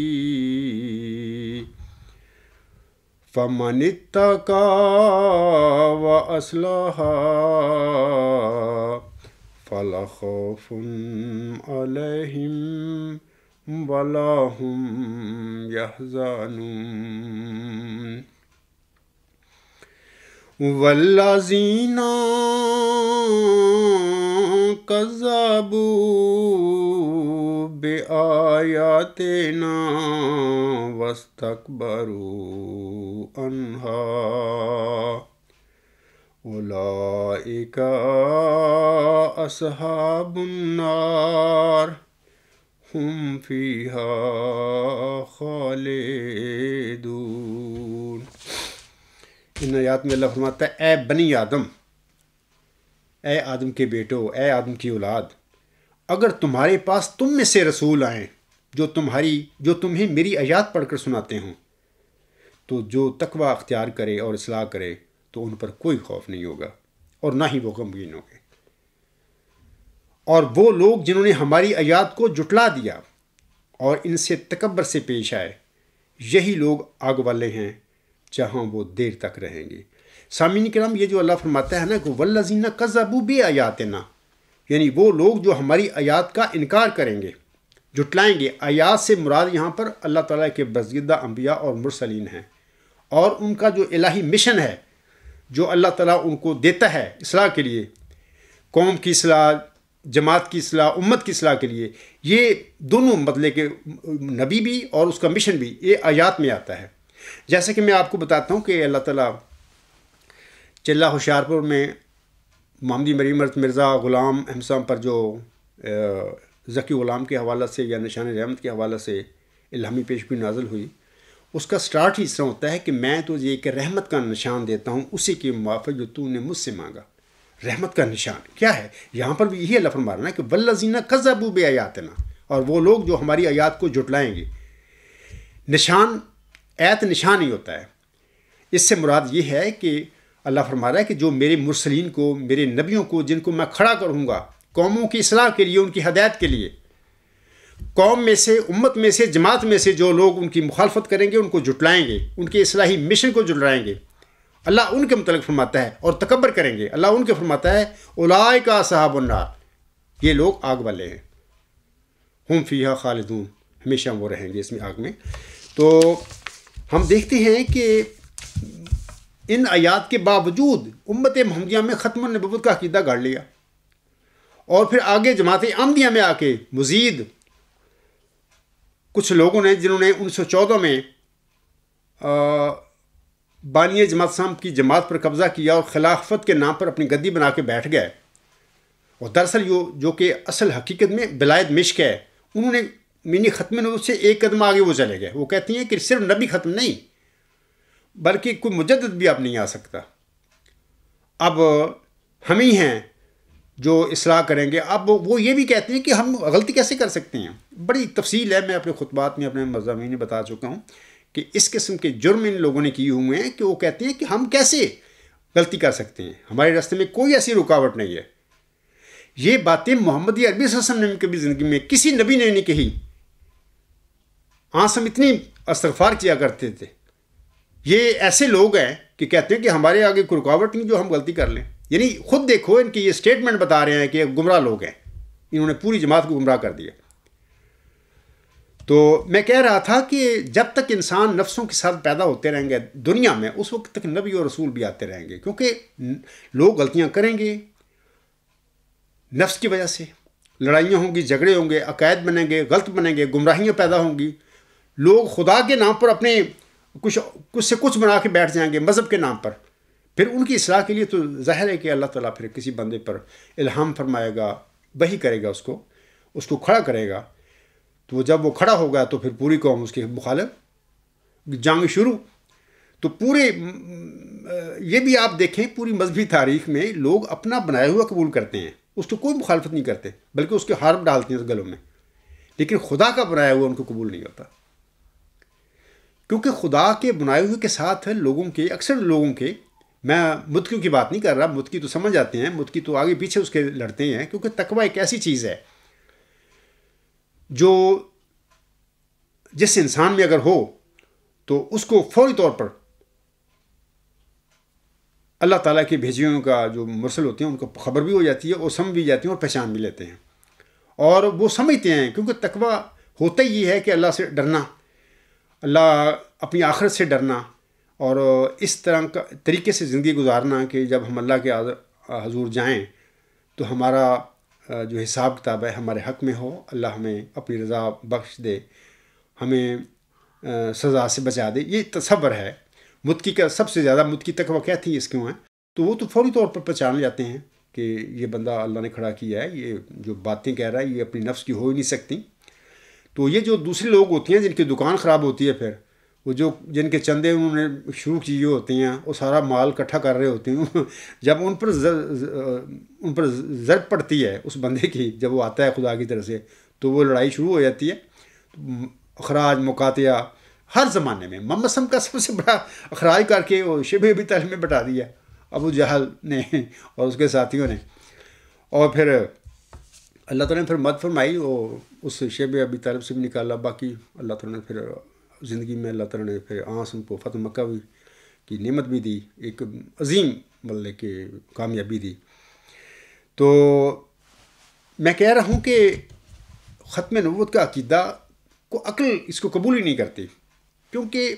فمن اتقی واصلح فلا خوف علیہم ولا هم يحزنون والذین کذبوا بآیاتنا واستکبروا عنہا اولئک اصحاب النار ہم فیہا خالدون. ان آیات میں اللہ فرماتا ہے, اے بنی آدم, اے آدم کے بیٹو, اے آدم کی اولاد, اگر تمہارے پاس تم میں سے رسول آئیں جو تمہیں میری آیات پڑھ کر سناتے ہوں, تو جو تقوی اختیار کرے اور اصلاح کرے تو ان پر کوئی خوف نہیں ہوگا اور نہ ہی وہ غمگین ہوں گے. اور وہ لوگ جنہوں نے ہماری آیات کو جھٹلا دیا اور ان سے تکبر سے پیش آئے, یہی لوگ آگ والے ہیں جہاں وہ دیر تک رہیں گے. سامعین کرام, یہ جو اللہ فرماتا ہے نا کہ والذین کذبوا بآیاتنا, یعنی وہ لوگ جو ہماری آیات کا انکار کریں گے, جھٹلائیں گے. آیات سے مراد یہاں پر اللہ تعالیٰ کے برگزیدہ انبیاء اور مرسلین ہیں, اور ان کا جو الہی مشن ہے جو اللہ تعالیٰ ان کو دیتا ہے اصلاح کے لیے, قوم کی اصلاح, جماعت کی اصلاح, امت کی اصلاح کے لیے, یہ دونوں مطلب کہ نبی بھی اور اس کا مشن بھی یہ آیات میں آتا ہے. جیسے کہ میں آپ کو بتاتا ہوں کہ اللہ تعالیٰ چلہ ہوشیارپور میں محمدی مریم مرزا غلام احمد صاحب پر جو ذکی غلام کے حوالہ سے یا نشان رحمت کے حوالہ سے الہامی پیشگوئی نازل ہوئی, اس کا سٹارٹ ہی اس طرح ہوتا ہے کہ میں تجھے ایک رحمت کا نشان دیتا ہوں اسی کے موافق جو تو نے مجھ سے مانگا. رحمت کا نشان کیا ہے؟ یہاں پر بھی یہی اللہ فرما رہا ہے کہ والذین کذبوا بآیاتنا، اور وہ لوگ جو ہماری آیات کو جھٹلائیں گے. نشان ایت نشان ہی ہوتا ہے. اس سے مراد یہ ہے کہ اللہ فرما رہا ہے کہ جو میرے مرسلین کو، میرے نبیوں کو، جن کو میں کھڑا کروں گا قوموں کی اصلاح کے لیے، ان کی ہدایت کے لیے، قوم میں سے، امت میں سے، جماعت میں سے جو لوگ ان کی مخالفت کریں گے، ان کو جھٹلائیں گے، ان کے اصلاحی مشن کو جھٹلائیں گے، اللہ ان کے متعلق فرماتا ہے، اور تکبر کریں گے، اللہ ان کے فرماتا ہے اولئک اصحاب النار، یہ لوگ آگ والے ہیں، ہم فیہا خالدون، ہمیشہ وہ رہیں گے اس میں، آگ میں. تو ہم دیکھتے ہیں کہ ان آیات کے باوجود امت محمدیہ میں ختم النبوت کا عقیدہ گاڑ لیا، اور پھر آگے جماعت احمدیہ میں آ کے مزید کچھ لوگوں نے، جنہوں نے 1914 میں بانی جماعت اسلام کی جماعت پر قبضہ کیا اور خلافت کے نام پر اپنی گدی بنا کے بیٹھ گئے، اور دراصل جو کہ اصل حقیقت میں ولایت مشک ہے، انہوں نے منی ختم نبوت سے ایک قدم آگے وہ چلے گئے. وہ کہتی ہیں کہ صرف نبی ختم نہیں، بلکہ کوئی مجدد بھی اب نہیں آ سکتا، اب ہم ہی ہیں جو اصلاح کریں گے. اب وہ یہ بھی کہتے ہیں کہ ہم غلطی کیسے کر سکتے ہیں. بڑی تفصیل ہے، میں اپنے خطبات میں، اپنے مضامین میں بتا چکا ہوں کہ اس قسم کے جرم ان لوگوں نے کیے ہوئے ہیں کہ وہ کہتے ہیں کہ ہم کیسے غلطی کر سکتے ہیں، ہمارے راستے میں کوئی ایسی رکاوٹ نہیں ہے. یہ باتیں محمد عربی صلی اللہ علیہ وسلم نے کبھی زندگی میں کسی نبی نے نہیں کہی. ہم اتنی استغفار کیا کرتے تھے. یہ ایسے لوگ ہیں کہ کہتے ہیں کہ ہمارے آگے کوئی رکاوٹ نہیں جو ہم غلطی کر لیں. یعنی خود دیکھو، ان کی یہ سٹیٹمنٹ بتا رہے ہیں کہ گمراہ لوگ ہیں، انہوں نے پوری جماعت کو گمراہ کر دیا. تو میں کہہ رہا تھا کہ جب تک انسان نفسوں کے ساتھ پیدا ہوتے رہیں گے دنیا میں، اس وقت تک نبی اور رسول بھی آتے رہیں گے، کیونکہ لوگ غلطیاں کریں گے نفس کی وجہ سے، لڑائیاں ہوں گی، جھگڑے ہوں گے، عقائد بنیں گے، غلط بنیں گے، گمراہیاں پیدا ہوں گی. لوگ خدا کے نام پر اپنے کچھ سے کچھ بنا کے بیٹھ جائیں گے مذہب کے نام پر. پھر ان کی اصلاح کے لیے تو ظاہر ہے کہ اللہ تعالیٰ پھر کسی بندے پر الہام فرمائے گا، وحی کرے گا، اس کو کھڑا کرے گا. تو جب وہ کھڑا ہوگا تو پھر پوری قوم اس کے مخالف، جنگ شروع. تو پورے یہ بھی آپ دیکھیں، پوری مذہبی تاریخ میں لوگ اپنا بنایا ہوا قبول کرتے ہیں، اس کو کوئی مخالفت نہیں کرتے، بلکہ اس کے حرب ڈالتے ہیں اس گلوں میں. لیکن خدا کا بنایا ہوا ان کو قبول نہیں ہوتا، کیونکہ خدا کے بنائے ہوئے کے ساتھ لوگوں کے، اکثر لوگوں کے، میں متقیوں کی بات نہیں کر رہا، متقی تو سمجھ جاتے ہیں، متقی تو آگے پیچھے اس کے لڑتے ہیں، کیونکہ تقوی ایک ایسی چیز ہے جو جس انسان میں اگر ہو تو اس کو فوری طور پر اللہ تعالیٰ کے بھیجیوں کا جو مرسل ہوتے ہیں ان کو خبر بھی ہو جاتی ہے، اور سمجھ بھی جاتی ہیں اور پہچان بھی لیتے ہیں، اور وہ سمجھتے ہیں. کیونکہ تقوی ہوتا ہی ہے کہ اللہ سے ڈرنا، اللہ اپنی آخرت سے ڈرنا، اور اس طرح کا طریقے سے زندگی گزارنا کہ جب ہم اللہ کے حضور جائیں تو ہمارا جو حساب کتاب ہے ہمارے حق میں ہو، اللہ ہمیں اپنی رضا بخش دے، ہمیں سزا سے بچا دے. یہ تصور ہے متقی کا. سب سے زیادہ متقی تقوی کیا تھی، اس کیوں ہے؟ تو وہ تو فوری طور پر پہچان جاتے ہیں کہ یہ بندہ اللہ نے کھڑا کیا ہے، یہ جو باتیں کہہ رہا ہے یہ اپنی نفس کی ہو ہی نہیں سکتی. تو یہ جو دوسرے لوگ ہوتے ہیں جن کی دکان خراب ہوتی ہے، پھر وہ جن کے چندے انہوں نے شروع کیے ہوتے ہیں، وہ سارا مال اکٹھا کر رہے ہوتے ہیں، جب ان پر ضرب پڑتی ہے اس بندے کی، جب وہ آتا ہے خدا کی طرف سے، تو وہ لڑائی شروع ہو جاتی ہے. اخراج، مقاطعہ، ہر زمانے میں محمد صلی اللہ علیہ وسلم کا سب سے بڑا اخراج کر کے وہ شبہ ابی طالب میں بٹا دیا ابو جہل نے اور اس کے ساتھیوں نے. اور پھر اللہ تعالیٰ نے پھر مدد فرمائی، وہ اس شبہ ابی طالب سے بھی نکالا. باقی اللہ تعالیٰ نے پھر زندگی میں اللہ تعالیٰ نے پھر ان کو فتح مکہ کی نعمت بھی دی، ایک عظیم مطلب کہ کامیابی دی. تو میں کہہ رہا ہوں کہ ختم نبوت کا عقیدہ کو عقل اس کو قبول ہی نہیں کرتی، کیونکہ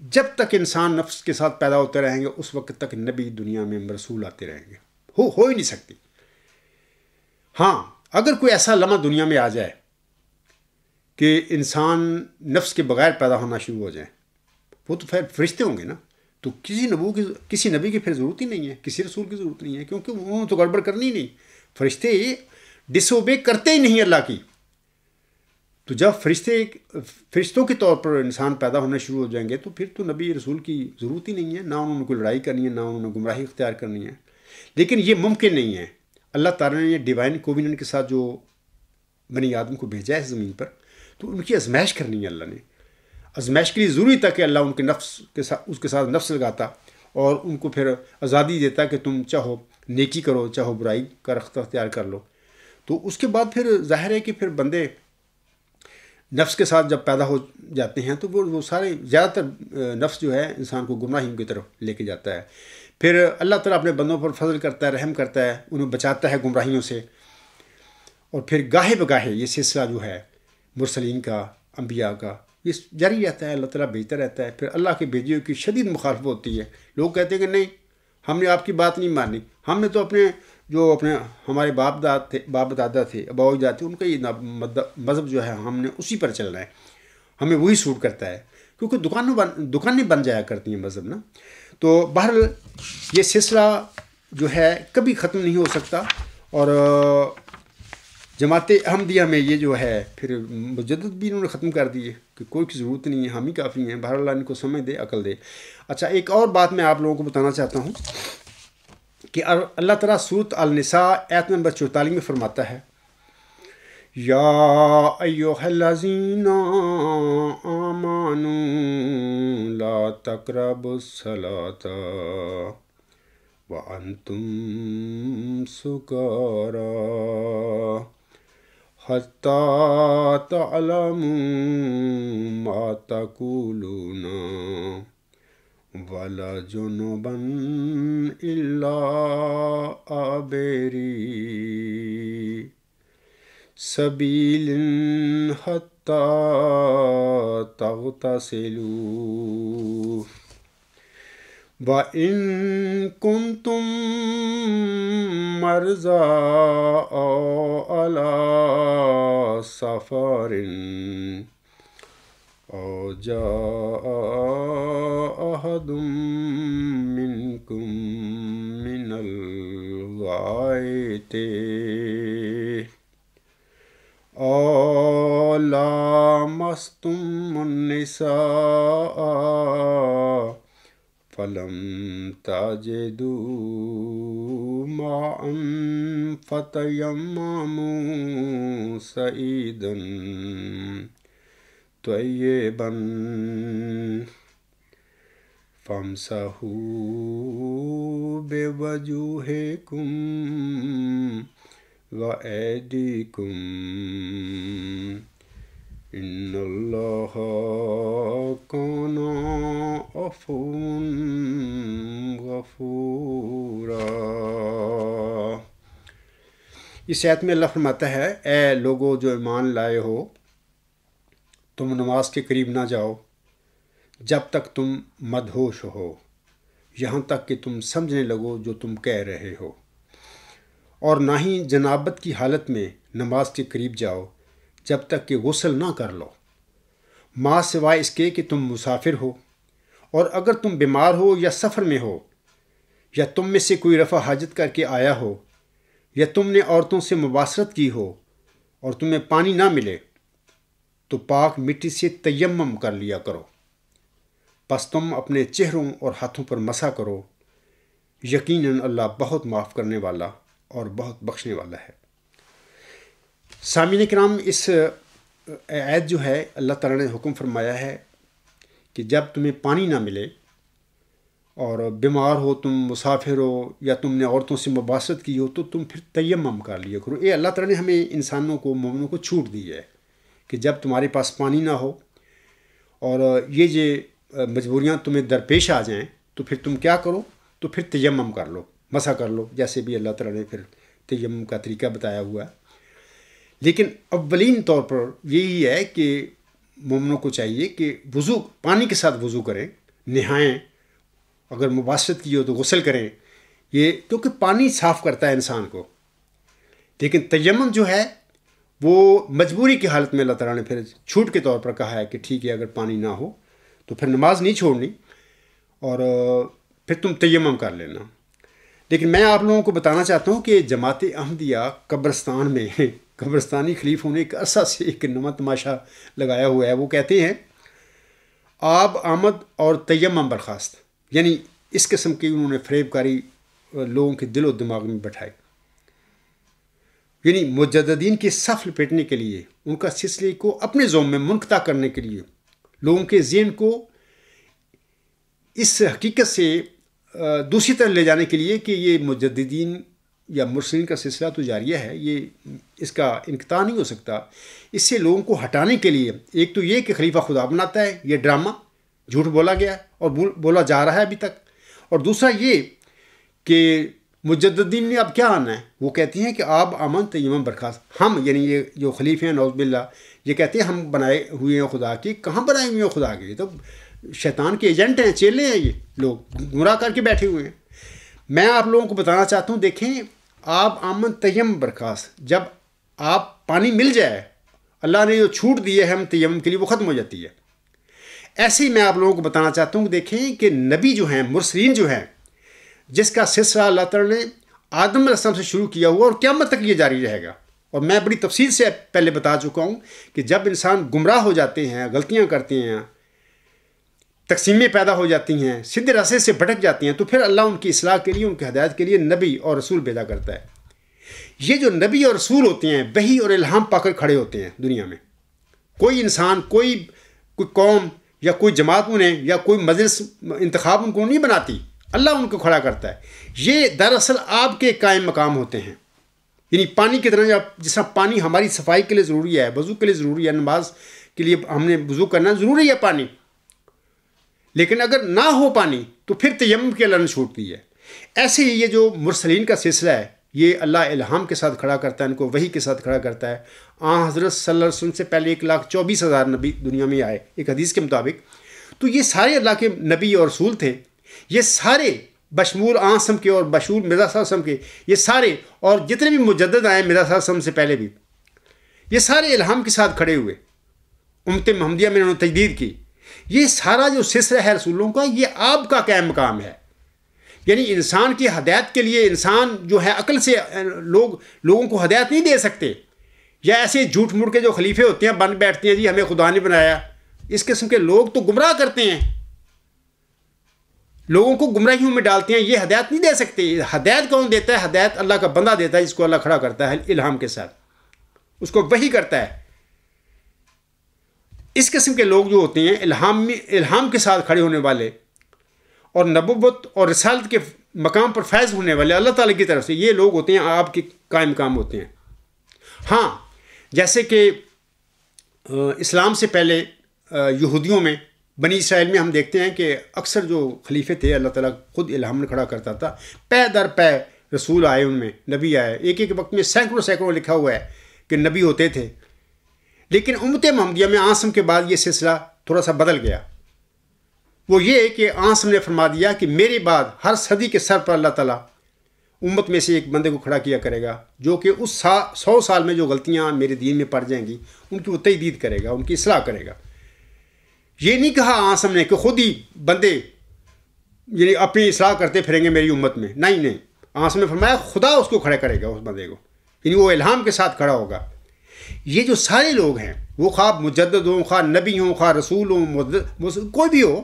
جب تک انسان نفس کے ساتھ پیدا ہوتے رہیں گے اس وقت تک نبی دنیا میں رسول آتے رہیں گے، ہو ہی نہیں سکتی. ہاں، اگر کوئی ایسا لمحہ دنیا میں آ جائے کہ انسان نفس کے بغیر پیدا ہونا شروع ہو جائے، وہ تو پھر فرشتے ہوں گے نا. تو کسی نبی کی پھر ضرورت ہی نہیں ہے، کسی رسول کی ضرورت نہیں ہے، کیونکہ انہوں نے تو گڑبڑ کرنی ہی نہیں. فرشتے ڈس اوبے کرتے ہی نہیں اللہ کی. تو جب فرشتوں کے طور پر انسان پیدا ہونا شروع ہو جائیں گے تو پھر تو نبی رسول کی ضرورت ہی نہیں ہے، نہ انہوں نے کوئی لڑائی کرنی ہے، نہ انہوں نے گمراہی اختیار کرنی ہے۔ لیکن یہ ممکن نہیں ہے۔ اللہ تعالیٰ نے یہ ڈیوائن کووننٹ کے ساتھ جو بنی آدم کو بھیجا ہے زمین پر، تو ان کی آزمائش کرنی ہے۔ اللہ نے آزمائش کے لیے ضروری تھا کہ اللہ ان کے نفس کے ساتھ اس کے ساتھ نفس لگاتا اور ان کو پھر آزادی دیتا کہ تم چاہو نیکی کرو، چاہو برائی کا رخت اختیار کر لو۔ تو اس کے بعد پھر ظاہر ہے کہ پھر بندے نفس کے ساتھ جب پیدا ہو جاتے ہیں تو وہ سارے زیادہ تر نفس جو ہے انسان کو گمراہیوں کی طرف لے کے جاتا ہے۔ پھر اللہ تعالیٰ اپنے بندوں پر فضل کرتا ہے، رحم کرتا ہے، انہیں بچاتا ہے گمراہیوں سے، اور پھر گاہے بگاہے یہ سلسلہ جو ہے مرسلین کا، انبیاء کا، یہ جاری رہتا ہے، اللہ تعالیٰ بھیجتا رہتا ہے۔ پھر اللہ کے بھیجے ہوئے کی شدید مخالفت ہوتی ہے، لوگ کہتے ہیں کہ نہیں ہم نے آپ کی بات نہیں مانی، ہم نے تو اپنے ہمارے باپ دادا تھے، ابا اجداد تھے، ان کا یہ مذہب جو ہے ہم نے اسی پر چلنا ہے، ہمیں وہی سوٹ کرتا ہے، کیونکہ دکانیں بن جایا کرتی ہیں مذہب نا۔ تو بہرحال یہ سلسلہ جو ہے کبھی ختم نہیں ہو سکتا، اور جماعت احمدیہ میں یہ جو ہے پھر مجدد بھی انہوں نے ختم کر دی ہے کہ کوئی کی ضرورت نہیں ہے، ہم ہی کافی ہیں۔ بہرحال اللہ ان کو سمجھ دے، عقل دے۔ اچھا، ایک اور بات میں آپ لوگوں کو بتانا چاہتا ہوں کہ اللہ تعالیٰ سورۃ النساء آیت نمبر 44 میں فرماتا ہے، یا ایھا الذین آمنوا لا تقربوا الصلاۃ وانتم سکارى حتی تعلموا ما تقولون ولا جنبا الا عابری سبیل حتی تغتسلوا وَإِن كُنتُم مَّرْضَىٰ أَوْ عَلَىٰ سَفَرٍ أَوْ جَاءَ أَحَدٌ مِّنكُم مِّنَ الْغَائِطِ أَوْ لَامَسْتُمُ النِّسَاءَ فَلَمْ تَجِدُوا مَاءً فَتَيَمَّمُوا صَعِيدًا طَيِّبًا فَامْسَحُوا بِوُجُوهِكُمْ وَأَيْدِيكُمْ ان اللہ کان عفوا غفورا۔ اس آیت میں اللہ فرماتا ہے، اے لوگو جو ایمان لائے ہو، تم نماز کے قریب نہ جاؤ جب تک تم مدہوش ہو، یہاں تک کہ تم سمجھنے لگو جو تم کہہ رہے ہو، اور نہ ہی جنابت کی حالت میں نماز کے قریب جاؤ جب تک کہ غسل نہ کر لو، ماں سوائے اس کے کہ تم مسافر ہو، اور اگر تم بیمار ہو یا سفر میں ہو، یا تم میں سے کوئی رفع حاجت کر کے آیا ہو، یا تم نے عورتوں سے مباشرت کی ہو اور تمہیں پانی نہ ملے، تو پاک مٹی سے تیمم کر لیا کرو، پس تم اپنے چہروں اور ہاتھوں پر مسح کرو، یقیناً اللہ بہت معاف کرنے والا اور بہت بخشنے والا ہے۔ سامعین کرام، اس آیت جو ہے اللہ تعالیٰ نے حکم فرمایا ہے کہ جب تمہیں پانی نہ ملے اور بیمار ہو، تم مسافر ہو، یا تم نے عورتوں سے مباشرت کی ہو، تو تم پھر تیمم کر لیا کرو۔ یہ اللہ تعالیٰ نے ہمیں انسانوں کو، مومنوں کو چھوٹ دی ہے کہ جب تمہارے پاس پانی نہ ہو اور یہ جو مجبوریاں تمہیں درپیش آ جائیں، تو پھر تم کیا کرو؟ تو پھر تیمم کر لو، مسح کر لو، جیسے بھی اللہ تعالیٰ نے پھر تیمم کا طریقہ بتایا ہوا ہے۔ لیکن اولین طور پر یہی ہے کہ مومنوں کو چاہیے کہ وضو پانی کے ساتھ وضو کریں، نہائیں، اگر مباشرت کی ہو تو غسل کریں، یہ کیونکہ پانی صاف کرتا ہے انسان کو۔ لیکن تیمم جو ہے وہ مجبوری کی حالت میں اللہ تعالیٰ نے پھر چھوٹ کے طور پر کہا ہے کہ ٹھیک ہے، اگر پانی نہ ہو تو پھر نماز نہیں چھوڑنی اور پھر تم تیمم کر لینا۔ لیکن میں آپ لوگوں کو بتانا چاہتا ہوں کہ جماعت احمدیہ قبرستان میں قبرستانی خلیفوں نے ایک عرصہ سے ایک نواں تماشا لگایا ہوا ہے. وہ کہتے ہیں آب آمد اور تیمم برخاست، یعنی اس قسم کی انہوں نے فریب کاری لوگوں کے دل و دماغ میں بٹھائی. یعنی مجددین کی صف لپیٹنے کے لیے، ان کا سلسلے کو اپنے ذوم میں منقطع کرنے کے لیے، لوگوں کے ذہن کو اس حقیقت سے دوسری طرف لے جانے کے لیے کہ یہ مجددین یا مرسلین کا سلسلہ تو جاریہ ہے، یہ اس کا انقطاع نہیں ہو سکتا. اس سے لوگوں کو ہٹانے کے لیے ایک تو یہ کہ خلیفہ خدا بناتا ہے، یہ ڈرامہ جھوٹ بولا گیا اور بولا جا رہا ہے ابھی تک. اور دوسرا یہ کہ مجددین نے اب کیا آنا ہے، وہ کہتی ہیں کہ آب امن تیمم برخاست. ہم یعنی یہ جو خلیفے ہیں نعوذ باللہ، یہ کہتے ہیں ہم بنائے ہوئے ہیں خدا کی. کہاں بنائے ہوئے ہیں خدا کے؟ یہ تو شیطان کے ایجنٹ ہیں، چیلے ہیں، یہ لوگ گمراہ کر کے بیٹھے ہوئے ہیں. میں آپ لوگوں کو بتانا چاہتا ہوں، دیکھیں آب امن تیمم برخاست، جب آپ پانی مل جائے، اللہ نے جو چھوٹ دی ہے ہم تیمم کے لیے، وہ ختم ہو جاتی ہے. ایسے ہی میں آپ لوگوں کو بتانا چاہتا ہوں کہ دیکھیں کہ نبی جو ہیں، مرسلین جو ہیں، جس کا سلسلہ اللہ تعالیٰ نے آدم علیہ السلام سے شروع کیا ہوا اور قیامت تک یہ جاری رہے گا. اور میں بڑی تفصیل سے پہلے بتا چکا ہوں کہ جب انسان گمراہ ہو جاتے ہیں، غلطیاں کرتے ہیں، تقسیمیں پیدا ہو جاتی ہیں، سیدھے راستے سے بھٹک جاتی ہیں، تو پھر اللہ ان کی اصلاح کے لیے، ان کی ہدایت کے لیے نبی اور رسول پیدا کرتا ہے. یہ جو نبی اور رسول ہوتے ہیں، وحی اور الہام پا کر کھڑے ہوتے ہیں دنیا میں. کوئی انسان، کوئی قوم یا کوئی جماعت انہیں یا کوئی مجلس انتخاب ان کو نہیں بناتی، اللہ ان کو کھڑا کرتا ہے. یہ دراصل آپ کے قائم مقام ہوتے ہیں. یعنی پانی کی طرح، جس طرح پانی ہماری صفائی کے لیے ضروری ہے، وضو کے لیے ضروری ہے، نماز کے لیے ہم نے وضو کرنا ضروری ہے پانی، لیکن اگر نہ ہو پانی تو پھر تیمم کی اللہ نے چھوٹ دی ہے. ایسے ہی یہ جو مرسلین کا سلسلہ ہے، یہ اللہ الہام کے ساتھ کھڑا کرتا ہے، ان کو وحی کے ساتھ کھڑا کرتا ہے. حضرت صلی اللہ علیہ وسلم سے پہلے 1,24,000 نبی دنیا میں آئے ایک حدیث کے مطابق. تو یہ سارے اللہ کے نبی اور رسول تھے. یہ سارے بشمول آسم کے اور بشمول مرزا صلی اللہ علیہ وسلم کے، یہ سارے اور جتنے بھی مجدد آئے مرزا صلی اللہ علیہ وسلم سے پہلے بھی، یہ سارے الہام کے ساتھ کھڑے ہوئے. امت محمدیہ میں انہوں نے تجدید کی. یہ سارا جو سلسلہ ہے رسولوں کا، یہ آپ کا قائم مقام ہے. یعنی انسان کی ہدایت کے لیے انسان جو ہے عقل سے لوگوں کو ہدایت نہیں دے سکتے. یا ایسے جھوٹ موٹ کے جو خلیفے ہوتے ہیں بن بیٹھتے ہیں جی ہمیں خدا نے بنایا. اس قسم کے لوگ تو گمراہ کرتے ہیں، لوگوں کو گمراہیوں میں ڈالتے ہیں. یہ ہدایت نہیں دے سکتے. ہدایت کون دیتا ہے؟ ہدایت اللہ کا بندہ دیتا ہے، جس کو اللہ کھڑا کرتا ہے الہام کے ساتھ، اس کو وحی کرتا ہے. اس قسم کے لوگ جو ہوتے ہیں الہام کے ساتھ کھڑے ہونے والے اور نبوت اور رسالت کے مقام پر فیض ہونے والے اللہ تعالیٰ کی طرف سے، یہ لوگ ہوتے ہیں آپ کے قائم مقام ہوتے ہیں. ہاں، جیسے کہ اسلام سے پہلے یہودیوں میں، بنی اسرائیل میں ہم دیکھتے ہیں کہ اکثر جو خلیفے تھے اللہ تعالیٰ خود الہام نے کھڑا کرتا تھا. پے در پے رسول آئے، ان میں نبی آئے. ایک ایک وقت میں سینکڑوں لکھا ہوا ہے کہ نبی ہوتے تھے. لیکن امت محمدیہ میں آسم کے بعد یہ سلسلہ تھوڑا سا بدل گیا. وہ یہ کہ آسم نے فرما دیا کہ میرے بعد ہر صدی کے سر پر اللہ تعالیٰ امت میں سے ایک بندے کو کھڑا کیا کرے گا، جو کہ اس 100 سال میں جو غلطیاں میرے دین میں پڑ جائیں گی ان کی وہ تجدید کرے گا، ان کی اصلاح کرے گا. یہ نہیں کہا آسم نے کہ خود ہی بندے یعنی اپنی اصلاح کرتے پھریں گے میری امت میں. نہیں، آسم نے فرمایا خدا اس کو کھڑا کرے گا، اس بندے کو، یعنی وہ الہام کے ساتھ کھڑا ہوگا. یہ جو سارے لوگ ہیں، وہ خواہ مجدد ہوں، خواہ نبی ہوں، خواہ رسول ہوں، کوئی بھی ہو،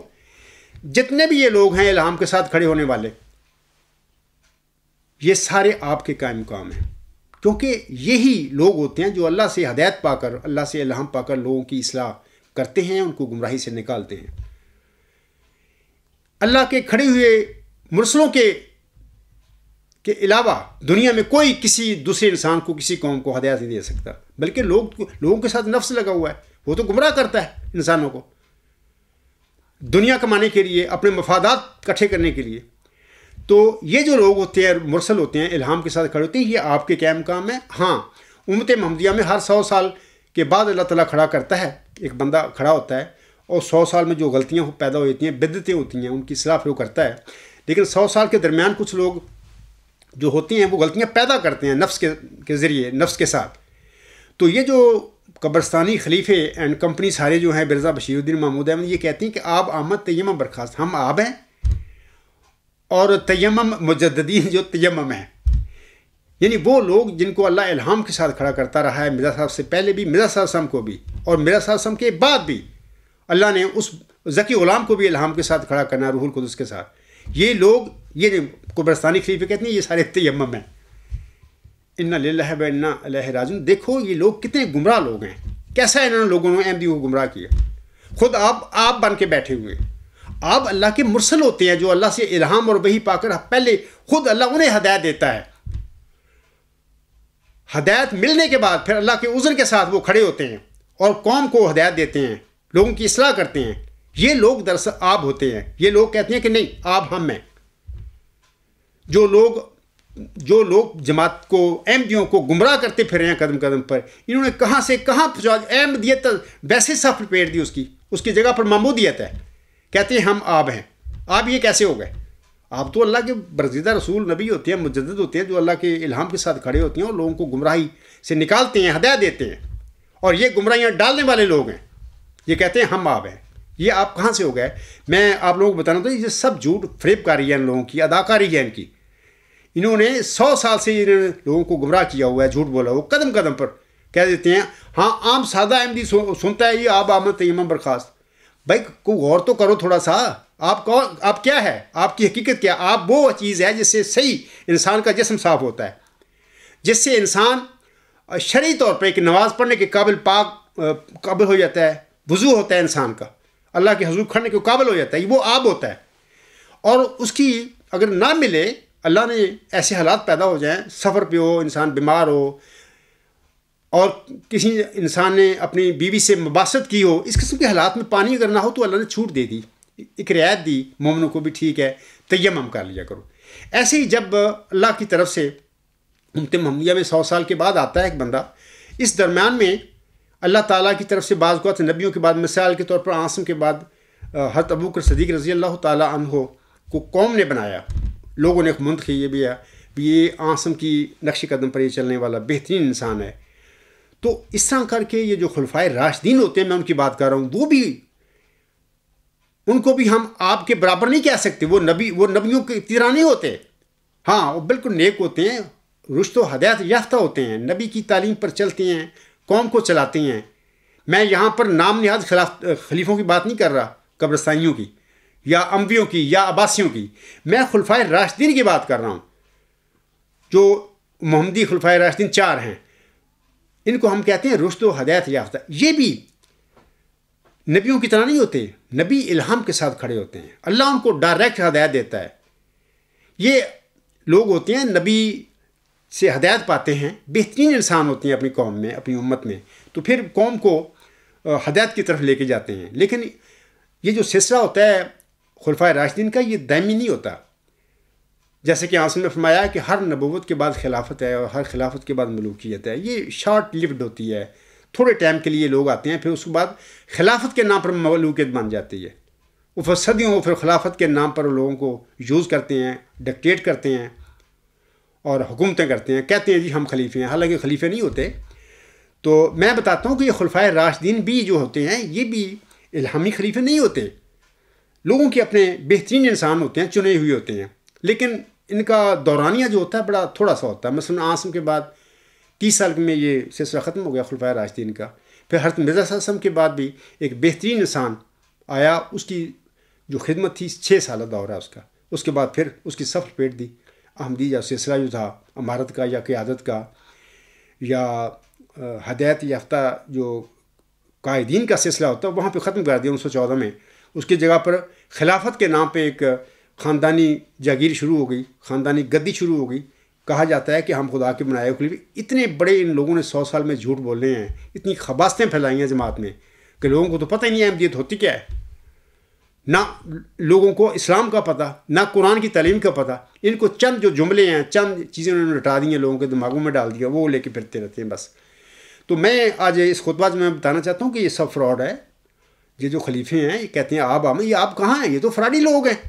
جتنے بھی یہ لوگ ہیں الہام کے ساتھ کھڑے ہونے والے، یہ سارے آپ کے قائم مقام ہیں. کیونکہ یہی لوگ ہوتے ہیں جو اللہ سے ہدایت پا کر، اللہ سے الہام پا کر لوگوں کی اصلاح کرتے ہیں، ان کو گمراہی سے نکالتے ہیں. اللہ کے کھڑے ہوئے مرسلوں کے علاوہ دنیا میں کوئی کسی دوسرے انسان کو، کسی قوم کو ہدایت نہیں دے سکتا. بلکہ لوگوں کے ساتھ نفس لگا ہوا ہے، وہ تو گمراہ کرتا ہے انسانوں کو دنیا کمانے کے لیے، اپنے مفادات اکٹھے کرنے کے لیے. تو یہ جو لوگ ہوتے ہیں مرسل ہوتے ہیں، الہام کے ساتھ کھڑے ہوتے ہیں، یہ آپ کے قائم مقام ہے. ہاں، امت محمدیہ میں ہر 100 سال کے بعد اللہ تعالیٰ کھڑا کرتا ہے، ایک بندہ کھڑا ہوتا ہے، اور 100 سال میں جو غلطیاں پیدا ہوتی ہیں، بدعتیں ہوتی ہیں، ان کی اصلاح پھر وہ کرتا ہے. لیکن 100 سال کے درمیان کچھ لوگ جو ہوتے ہیں وہ غلطیاں پیدا کرتے ہیں نفس کے ذریعے، نفس کے ساتھ. تو یہ جو قبرستانی خلیفے اینڈ کمپنی سارے جو ہیں، مرزا بشیر الدین محمود احمد، یہ کہتی ہیں کہ آب آمد تیمم برخاست. ہم آب ہیں اور تیمم مجددین جو تیمم ہیں. یعنی وہ لوگ جن کو اللہ الہام کے ساتھ کھڑا کرتا رہا ہے، مرزا صاحب سے پہلے بھی، مرزا صاحب وسلم کو بھی، اور مرزا صاحب وسلم کے بعد بھی اللہ نے اس ذکی غلام کو بھی الہام کے ساتھ کھڑا کرنا، روح القدس کے ساتھ. یہ لوگ، یہ قبرستانی خلیفے کہتے ہیں، یہ سارے تیمم ہیں. انا للہ و انا الیہ راجعون. دیکھو یہ لوگ کتنے گمراہ لوگ ہیں، کیسا انہوں نے لوگوں نے احمدیوں کو گمراہ کیا. خود آپ بن کے بیٹھے ہوئے. آپ اللہ کے مرسل ہوتے ہیں جو اللہ سے الہام اور وحی پا کر پہلے خود اللہ انہیں ہدایت دیتا ہے. ہدایت ملنے کے بعد پھر اللہ کے عذر کے ساتھ وہ کھڑے ہوتے ہیں اور قوم کو ہدایت دیتے ہیں، لوگوں کی اصلاح کرتے ہیں. یہ لوگ دراصل آپ ہوتے ہیں. یہ لوگ کہتے ہیں کہ نہیں، آپ ہم ہیں. جو لوگ جماعت کو، احمدیوں کو گمراہ کرتے پھر رہے ہیں قدم قدم پر، انہوں نے کہاں سے کہاں پہنچا. احمدیت ویسے صف لپیٹ دی، اس کی جگہ پر محمودیت ہے. کہتے ہیں ہم آپ ہیں. آپ یہ کیسے ہو گئے؟ آپ تو اللہ کے برگزیدہ رسول نبی ہوتے ہیں، مجدد ہوتے ہیں، جو اللہ کے الہام کے ساتھ کھڑے ہوتے ہیں اور لوگوں کو گمراہی سے نکالتے ہیں، ہدایت دیتے ہیں. اور یہ گمراہیاں ڈالنے والے لوگ ہیں. یہ کہتے ہیں ہم آپ ہیں. یہ آپ کہاں سے ہو گئے؟ میں آپ لوگوں کو بتانا تو یہ سب جھوٹ فریب کاری ہے ان لوگوں کی، اداکاری ہے ان کی. انہوں نے 100 سال سے انہوں نے لوگوں کو گمراہ کیا ہوا ہے، جھوٹ بولا. وہ قدم قدم پر کہہ دیتے ہیں ہاں عام سادہ احمدی سنتا ہے یہ آپ آمد تیمم برخاست. بھائی کوئی غور تو کرو تھوڑا سا. آپ کیا ہے؟ آپ کی حقیقت کیا؟ آپ وہ چیز ہے جس سے صحیح انسان کا جسم صاف ہوتا ہے، جس سے انسان شرعی طور پر ایک نماز پڑھنے کے قابل ہو جاتا ہے، وضو ہوتا ہے انسان کا، اللہ کے حضور کھڑنے کے قابل ہو جاتا ہے. وہ آب ہوتا ہے. اور اس کی اگر نہ ملے، اللہ نے ایسے حالات پیدا ہو جائیں، سفر پہ ہو، انسان بیمار ہو، اور کسی انسان نے اپنی بیوی سے مباست کی ہو، اس قسم کے حالات میں پانی اگر نہ ہو تو اللہ نے چھوٹ دے دی، ایک رعایت دی مومنوں کو بھی، ٹھیک ہے تیمم کر لیا کرو. ایسے ہی جب اللہ کی طرف سے امت محمدیہ میں 100 سال کے بعد آتا ہے ایک بندہ، اس درمیان میں اللہ تعالیٰ کی طرف سے بعض اوقات نبیوں کے بعد، مثال کے طور پر عاصم کے بعد حضرت ابوبکر صدیق رضی اللہ تعالیٰ عنہ کو قوم نے بنایا، لوگوں نے ایک منتخب یہ بھی ہے کہ یہ عاصم کی نقش قدم پر یہ چلنے والا بہترین انسان ہے. تو اس طرح کر کے یہ جو خلفائے راشدین ہوتے ہیں، میں ان کی بات کر رہا ہوں، ان کو بھی ہم آپ کے برابر نہیں کہہ سکتے. وہ نبیوں کے طرح نہیں ہوتے. ہاں وہ بالکل نیک ہوتے ہیں، رشد و ہدایت یافتہ ہوتے ہیں، نبی کی تعلیم پر چلتے ہیں، قوم کو چلاتے ہیں. میں یہاں پر نام نہاد خلیفوں کی بات نہیں کر رہا، قبرستانیوں کی یا امویوں کی یا عباسیوں کی. میں خلفائے راشدین کی بات کر رہا ہوں، جو محمدی خلفائے راشدین 4 ہیں. ان کو ہم کہتے ہیں رشد و ہدایت یافتہ. یہ بھی نبیوں کی طرح نہیں ہوتے، نبی الہام کے ساتھ کھڑے ہوتے ہیں، اللہ ان کو ڈائریکٹ ہدایت دیتا ہے. یہ لوگ ہوتے ہیں نبی سے ہدایت پاتے ہیں، بہترین انسان ہوتے ہیں اپنی قوم میں، اپنی امت میں، تو پھر قوم کو ہدایت کی طرف لے کے جاتے ہیں. لیکن یہ جو سلسلہ ہوتا ہے خلفائے راشدین کا، یہ دائمی نہیں ہوتا. جیسے کہ عاصم نے فرمایا کہ ہر نبوت کے بعد خلافت ہے اور ہر خلافت کے بعد ملوکیت ہے. یہ شارٹ لیوڈ ہوتی ہے، تھوڑے ٹائم کے لیے لوگ آتے ہیں، پھر اس کے بعد خلافت کے نام پر ملوکیت بن جاتی ہے. وہ پھر صدیوں پھر خلافت کے نام پر لوگوں کو یوز کرتے ہیں، ڈکٹیٹ کرتے ہیں اور حکومتیں کرتے ہیں، کہتے ہیں جی ہم خلیفے ہیں، حالانکہ خلیفے نہیں ہوتے. تو میں بتاتا ہوں کہ یہ خلفائے راشدین بھی جو ہوتے ہیں، یہ بھی الہامی خلیفے نہیں ہوتے، لوگوں کے اپنے بہترین انسان ہوتے ہیں، چنے ہوئے ہوتے ہیں. لیکن ان کا دورانیہ جو ہوتا ہے بڑا تھوڑا سا ہوتا ہے. مثلا عاصم کے بعد 30 سال میں یہ سلسلہ ختم ہو گیا خلفائے راشدین کا. پھر حضرت مرزا صلی اللہ علیہ وسلم کے بعد بھی ایک بہترین انسان آیا، اس کی جو خدمت تھی 6 سالہ دور ہے اس کا. اس کے بعد پھر اس کی صف لپیٹ دی احمدیہ سلسلہ جو تھا، امارت کا یا قیادت کا یا ہدایت یافتہ جو قائدین کا سلسلہ ہوتا ہے، وہاں پہ ختم کر دیا 1914 میں. اس کی جگہ پر خلافت کے نام پہ ایک خاندانی جاگیر شروع ہو گئی، خاندانی گدی شروع ہو گئی. کہا جاتا ہے کہ ہم خدا کے بنائے خلیفے. اتنے بڑے ان لوگوں نے 100 سال میں جھوٹ بولے ہیں، اتنی خباستیں پھیلائی ہیں جماعت میں کہ لوگوں کو تو پتہ ہی نہیں احمدیت ہوتی کیا ہے. نہ لوگوں کو اسلام کا پتہ، نہ قرآن کی تعلیم کا پتہ. ان کو چند جو جملے ہیں، چند چیزیں انہوں نے رٹا دی ہیں، لوگوں کے دماغوں میں ڈال دیا، وہ لے کے پھرتے رہتے ہیں بس. تو میں آج اس خطبہ میں بتانا چاہتا ہوں کہ یہ سب فراڈ ہے. یہ جو خلیفے ہیں یہ کہتے ہیں آپ ہم، یہ آپ کہاں ہیں؟ یہ تو فراڈی لوگ ہیں،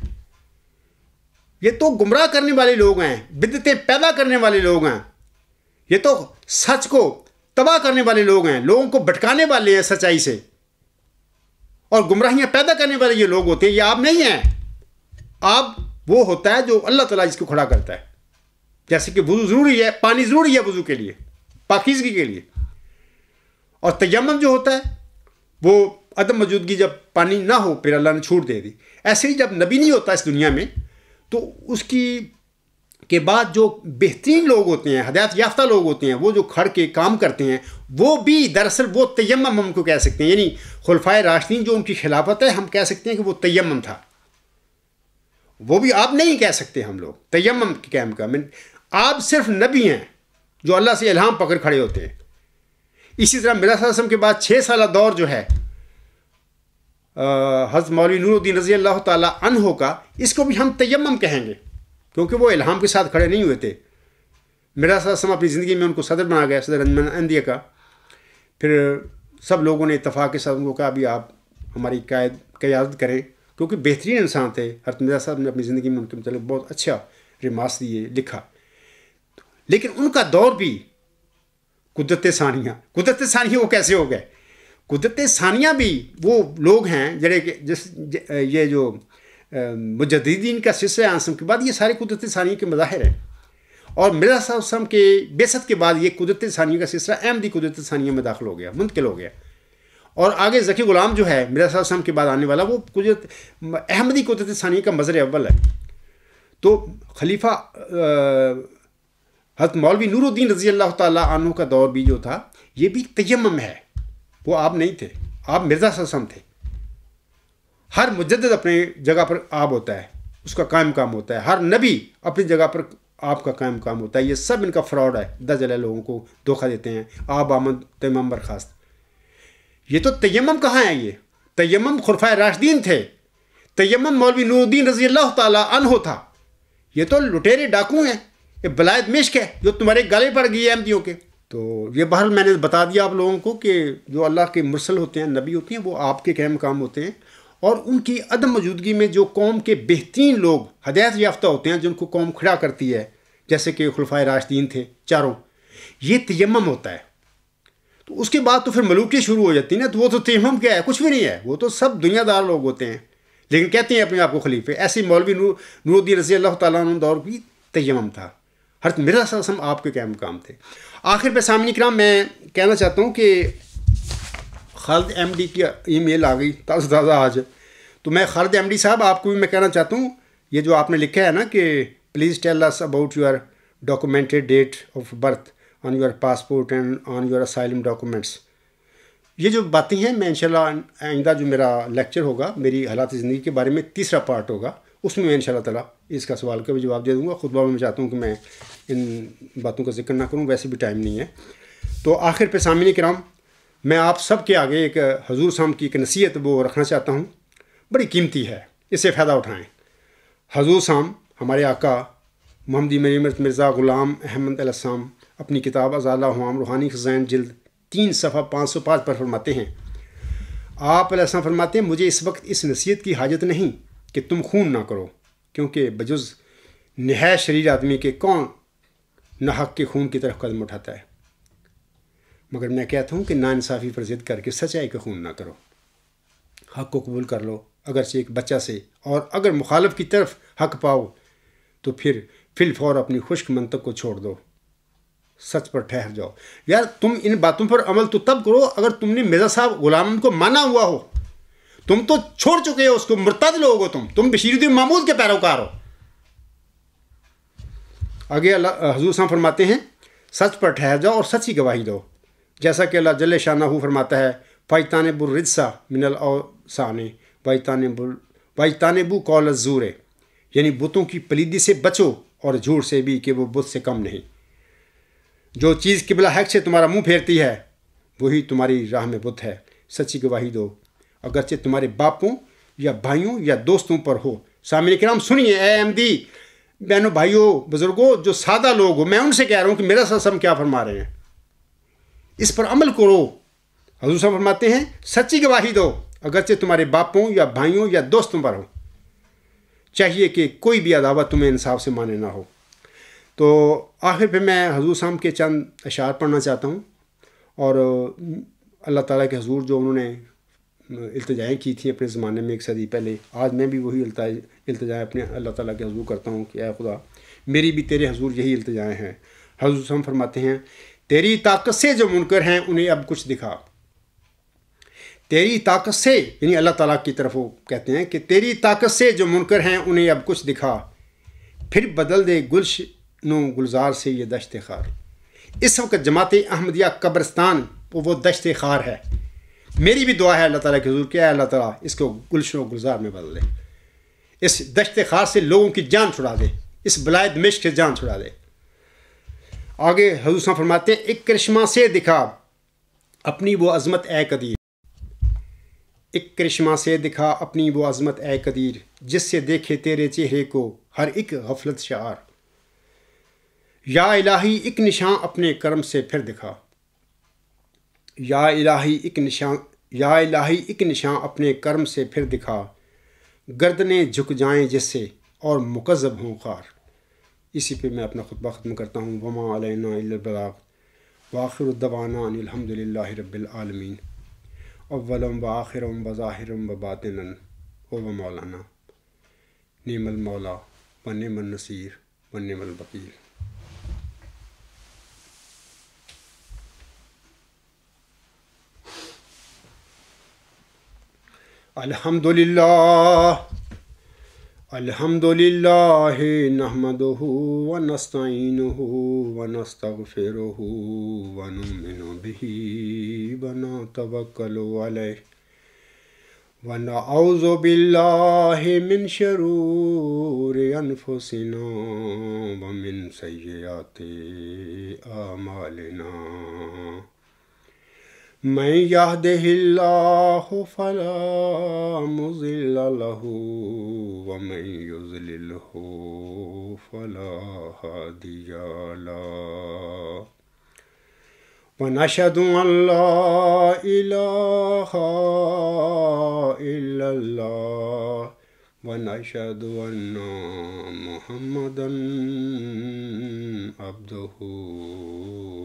یہ تو گمراہ کرنے والے لوگ ہیں، بدعتیں پیدا کرنے والے لوگ ہیں، یہ تو سچ کو تباہ کرنے والے لوگ ہیں، لوگوں کو بھٹکانے والے ہیں سچائی سے، اور گمراہیاں پیدا کرنے والے یہ لوگ ہوتے ہیں. یہ آپ نہیں ہیں. آپ وہ ہوتا ہے جو اللہ تعالیٰ جس کو کھڑا کرتا ہے. جیسے کہ وضو ضروری ہے، پانی ضروری ہے وضو کے لیے، پاکیزگی کے لیے، اور تیمم جو ہوتا ہے وہ عدم موجودگی جب پانی نہ ہو پھر اللہ نے چھوٹ دے دی. ایسے ہی جب نبی نہیں ہوتا اس دنیا میں تو اس کی کے بعد جو بہترین لوگ ہوتے ہیں، ہدایت یافتہ لوگ ہوتے ہیں، وہ جو کھڑ کے کام کرتے ہیں، وہ بھی دراصل وہ تیمم ہم کو کہہ سکتے ہیں. یعنی خلفائے راشدین جو ان کی خلافت ہے، ہم کہہ سکتے ہیں کہ وہ تیمم تھا. وہ بھی آپ نہیں کہہ سکتے ہم لوگ تیمم کے قائم کا. آپ صرف نبی ہیں جو اللہ سے الہام پکڑ کھڑے ہوتے ہیں. اسی طرح مرزا صلی اللہ علیہ وسلم کے بعد 6 سالہ دور جو ہے حضرت مولوی نور الدین رضی اللہ تعالیٰ عنہ کا، اس کو بھی ہم تیمم کہیں گے کیونکہ وہ الہام کے ساتھ کھڑے نہیں ہوئے تھے. مرزا صلی اللہ علیہ وسلم اپنی زندگی میں ان کو صدر بنا گیا، صدر انجمن احمدیہ کا. پھر سب لوگوں نے اتفاق کے ساتھ ان کو کہا ابھی آپ ہماری قیادت کریں، کیونکہ بہترین انسان تھے. حضرت مرزا صاحب نے اپنی زندگی میں ان کے متعلق بہت اچھا ریمارکس دیے، لکھا. لیکن ان کا دور بھی قدرت ثانیہ وہ کیسے ہو گئے؟ قدرت ثانیہ بھی وہ لوگ ہیں جڑے کہ یہ جو مجددین کا سلسلہ اعظم کے بعد یہ سارے قدرت ثانیہ کے مظاہر ہیں. اور مرزا صلی اللہ علیہ وسلم کے بعثت کے بعد یہ قدرت ثانیہ کا سلسلہ احمدی قدرت ثانیہ میں داخل ہو گیا، منتقل ہو گیا. اور آگے ذکی غلام جو ہے مرزا صلی اللہ علیہ وسلم کے بعد آنے والا، وہ احمدی قدرت ثانیہ کا مظہر اول ہے. تو خلیفہ حضرت مولوی نور الدین رضی اللہ تعالیٰ عنہ کا دور بھی جو تھا یہ بھی تیمم ہے. وہ آپ نہیں تھے، آپ مرزا صلی اللہ علیہ وسلم تھے. ہر مجدد اپنے جگہ پر آپ ہوتا ہے، اس کا قائم کام ہوتا ہے. ہر نبی اپنی جگہ پر آپ کا قائم کام ہوتا ہے. یہ سب ان کا فراڈ ہے، دجل لوگوں کو دھوکہ دیتے ہیں. آپ آمد تیمم برخاست. یہ تو تیمم کہاں ہے؟ یہ تیمم خلفائے راشدین تھے. تیمم مولوی نور الدین رضی اللہ تعالیٰ عنہ تھا. یہ تو لٹیرے ڈاکو ہیں، یہ بلائد مشک ہے جو تمہارے گالے پڑ گئی ہے احمدیوں کے. تو یہ بہرحال میں نے بتا دیا آپ لوگوں کو کہ جو اللہ کے مرسل ہوتے ہیں، نبی ہوتے ہیں، وہ آپ کے قائم کام ہوتے ہیں. اور ان کی عدم موجودگی میں جو قوم کے بہترین لوگ ہدایت یافتہ ہوتے ہیں، جن کو قوم کھڑا کرتی ہے، جیسے کہ خلفائے راشدین تھے چاروں، یہ تیمم ہوتا ہے. تو اس کے بعد تو پھر ملوکیت شروع ہو جاتی ہے نا. تو وہ تو تیمم کیا ہے؟ کچھ بھی نہیں ہے. وہ تو سب دنیا دار لوگ ہوتے ہیں لیکن کہتے ہیں اپنے آپ کو خلیفے. ایسے مولوی نور الدین رضی اللہ تعالیٰ عنہ دور بھی تیمم تھا. حضرت مرزا صلی اللہ علیہ وسلم آپ کے قائم مقام تھے. آخر پہ سامعین کرام میں کہنا چاہتا ہوں کہ خالد احمدی کی ای میل آ گئی تازہ آج. تو میں خالد احمدی صاحب آپ کو بھی میں کہنا چاہتا ہوں، یہ جو آپ نے لکھا ہے نا کہ please tell us about your documented date of birth on your passport and on your asylum documents. یہ جو باتیں ہیں میں انشاءاللہ آئندہ جو میرا لیکچر ہوگا میری حالات زندگی کے بارے میں، تیسرا پارٹ ہوگا، اس میں انشاءاللہ تعالیٰ اس کا سوال کا بھی جواب دے دوں گا. خطبہ میں چاہتا ہوں کہ میں ان باتوں کا ذکر نہ کروں، ویسے بھی ٹائم نہیں ہے. تو آخر پہ سامعین کرام میں آپ سب کے آگے ایک حضور صاحب کی ایک نصیحت وہ رکھنا چاہتا ہوں، بڑی قیمتی ہے، اس سے فائدہ اٹھائیں. حضور صاحب ہمارے آقا محمدی مرزا غلام احمد علیہ السلام اپنی کتاب ازالہ ہوام روحانی خزائن جلد 3 صفحہ 505 پر فرماتے ہیں. آپ علیہ السلام فرماتے ہیں مجھے اس وقت اس نصیحت کی حاجت نہیں کہ تم خون نہ کرو، کیونکہ بجز نہایت شریر آدمی کے کون ناحق کے خون کی طرف قدم اٹھاتا ہے. مگر میں کہتا ہوں کہ ناانصافی پر ضد کر کے سچائی کا خون نہ کرو. حق کو قبول کر لو اگرچہ ایک بچہ سے، اور اگر مخالف کی طرف حق پاؤ تو پھر فی الفور اپنی خشک منطق کو چھوڑ دو، سچ پر ٹھہر جاؤ. یار تم ان باتوں پر عمل تو تب کرو اگر تم نے مرزا صاحب غلام کو مانا ہوا ہو. تم تو چھوڑ چکے ہو اس کو، مرتد لوگ ہو تم بشیر الدین محمود کے پیروکار ہو. آگے اللہ حضور صاحب فرماتے ہیں سچ پر ٹھہر جاؤ اور سچ کی گواہی دو، جیسا کہ اللہ جل شانہ فرماتا ہے فَإِجْتَنِبُوا الرِّجْسَ مِنَ الْأَوْثَانِ وَإِجْتَنِبُوا قَوْلَ الزُّورِ. یعنی بتوں کی پلیدی سے بچو اور جھوٹ سے بھی کہ وہ بت سے کم نہیں. جو چیز قبلہ حق سے تمہارا منہ پھیرتی ہے وہی تمہاری راہ میں بت ہے. سچی گواہی دو اگرچہ تمہارے باپوں یا بھائیوں یا دوستوں پر ہو. سامعین کرام سنیے، اے احمدی بہنوں بھائیوں بزرگوں جو سادہ لوگ ہو، میں ان سے کہہ رہا ہوں کہ میرا سسم کیا فرما رہے ہیں، اس پر عمل کرو. حضور صاحب فرماتے ہیں سچی گواہی دو اگرچہ تمہارے باپوں یا بھائیوں یا دوستوں پر ہو. چاہیے کہ کوئی بھی عداوت تمہیں انصاف سے مانے نہ ہو. تو آخر پہ میں حضور صاحب کے چند اشعار پڑھنا چاہتا ہوں، اور اللہ تعالیٰ کے حضور جو انہوں نے التجائیں کی تھیں اپنے زمانے میں 1 صدی پہلے، آج میں بھی وہی التجائیں اپنے اللہ تعالیٰ کے حضور کرتا ہوں کہ اے خدا میری بھی تیرے حضور یہی التجائیں ہیں۔ حضرت ہم فرماتے ہیں تیری طاقت سے جو منکر ہیں انہیں اب کچھ دکھا۔ تیری طاقت سے، یعنی اللہ تعالیٰ کی طرف وہ کہتے ہیں کہ تیری طاقت سے جو منکر ہیں انہیں اب کچھ دکھا، پھر بدل دے گلشن و گلزار سے یہ دشت خار۔ اس وقت جماعت احمدیہ قبرستان وہ دشت خار ہے۔ میری بھی دعا ہے اللہ تعالیٰ کے حضور کہ اے اللہ تعالیٰ اس کو گلشن و گلزار میں بدل دے، اس دشت خار سے لوگوں کی جان چھڑا دے، اس بلائے دمشق سے جان چھڑا دے۔ آگے حضور صلی اللہ علیہ وسلم فرماتے ہیں ایک کرشمہ سے دکھا اپنی وہ عظمت اے قدیر، ایک کرشمہ سے دکھا اپنی وہ عظمت اے قدیر، جس سے دیکھے تیرے چہرے کو ہر ایک غفلت شعار۔ یا الہی ایک نشان اپنے کرم سے پھر دکھا، یا الہی ایک نشان اپنے کرم سے پھر دکھا، گردنیں جھک جائیں جس سے اور مکذب ہوں خار۔ اسی پہ میں اپنا خطبہ ختم کرتا ہوں۔ وما علینا الا البلاغ وآخر الدعوانا ان الحمد للہ رب العالمین۔ اولم و آخرم و ظاہرم و باطنا و مولانا نعم المولا و نعم النصیر و نعم الوکیل۔ الحمد للہ نحمدہ ونستعینہ ونستغفرہ ونؤمن بہ ونتوکل علیہ ونعوذ باللہ من شرور انفسنا ومن سیئات اعمالنا۔ من یہدہ اللہ فلا مضل لہ ومن یضللہ فلا ہادی لہ، ونشہد ان لا الہ الا اللہ ونشہد ان محمدا عبدہ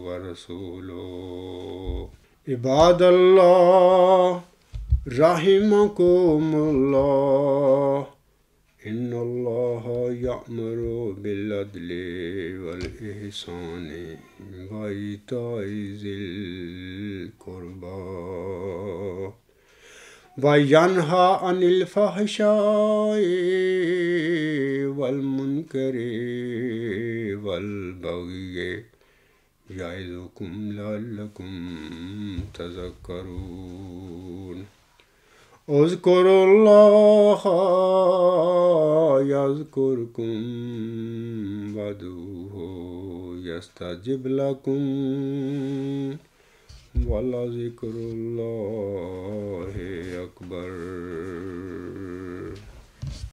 ورسولہ۔ عباد اللہ رحمکم اللہ، ان اللہ یأمر بالعدل والإحسان وإیتاء ذی القربى وینہی عن الفحشاء والمنکر والبغی یعظکم لعلکم تذکرون۔ اذکروا اللہ یذکرکم وادعوہ یستجب لکم ولذکر اللہ اکبر۔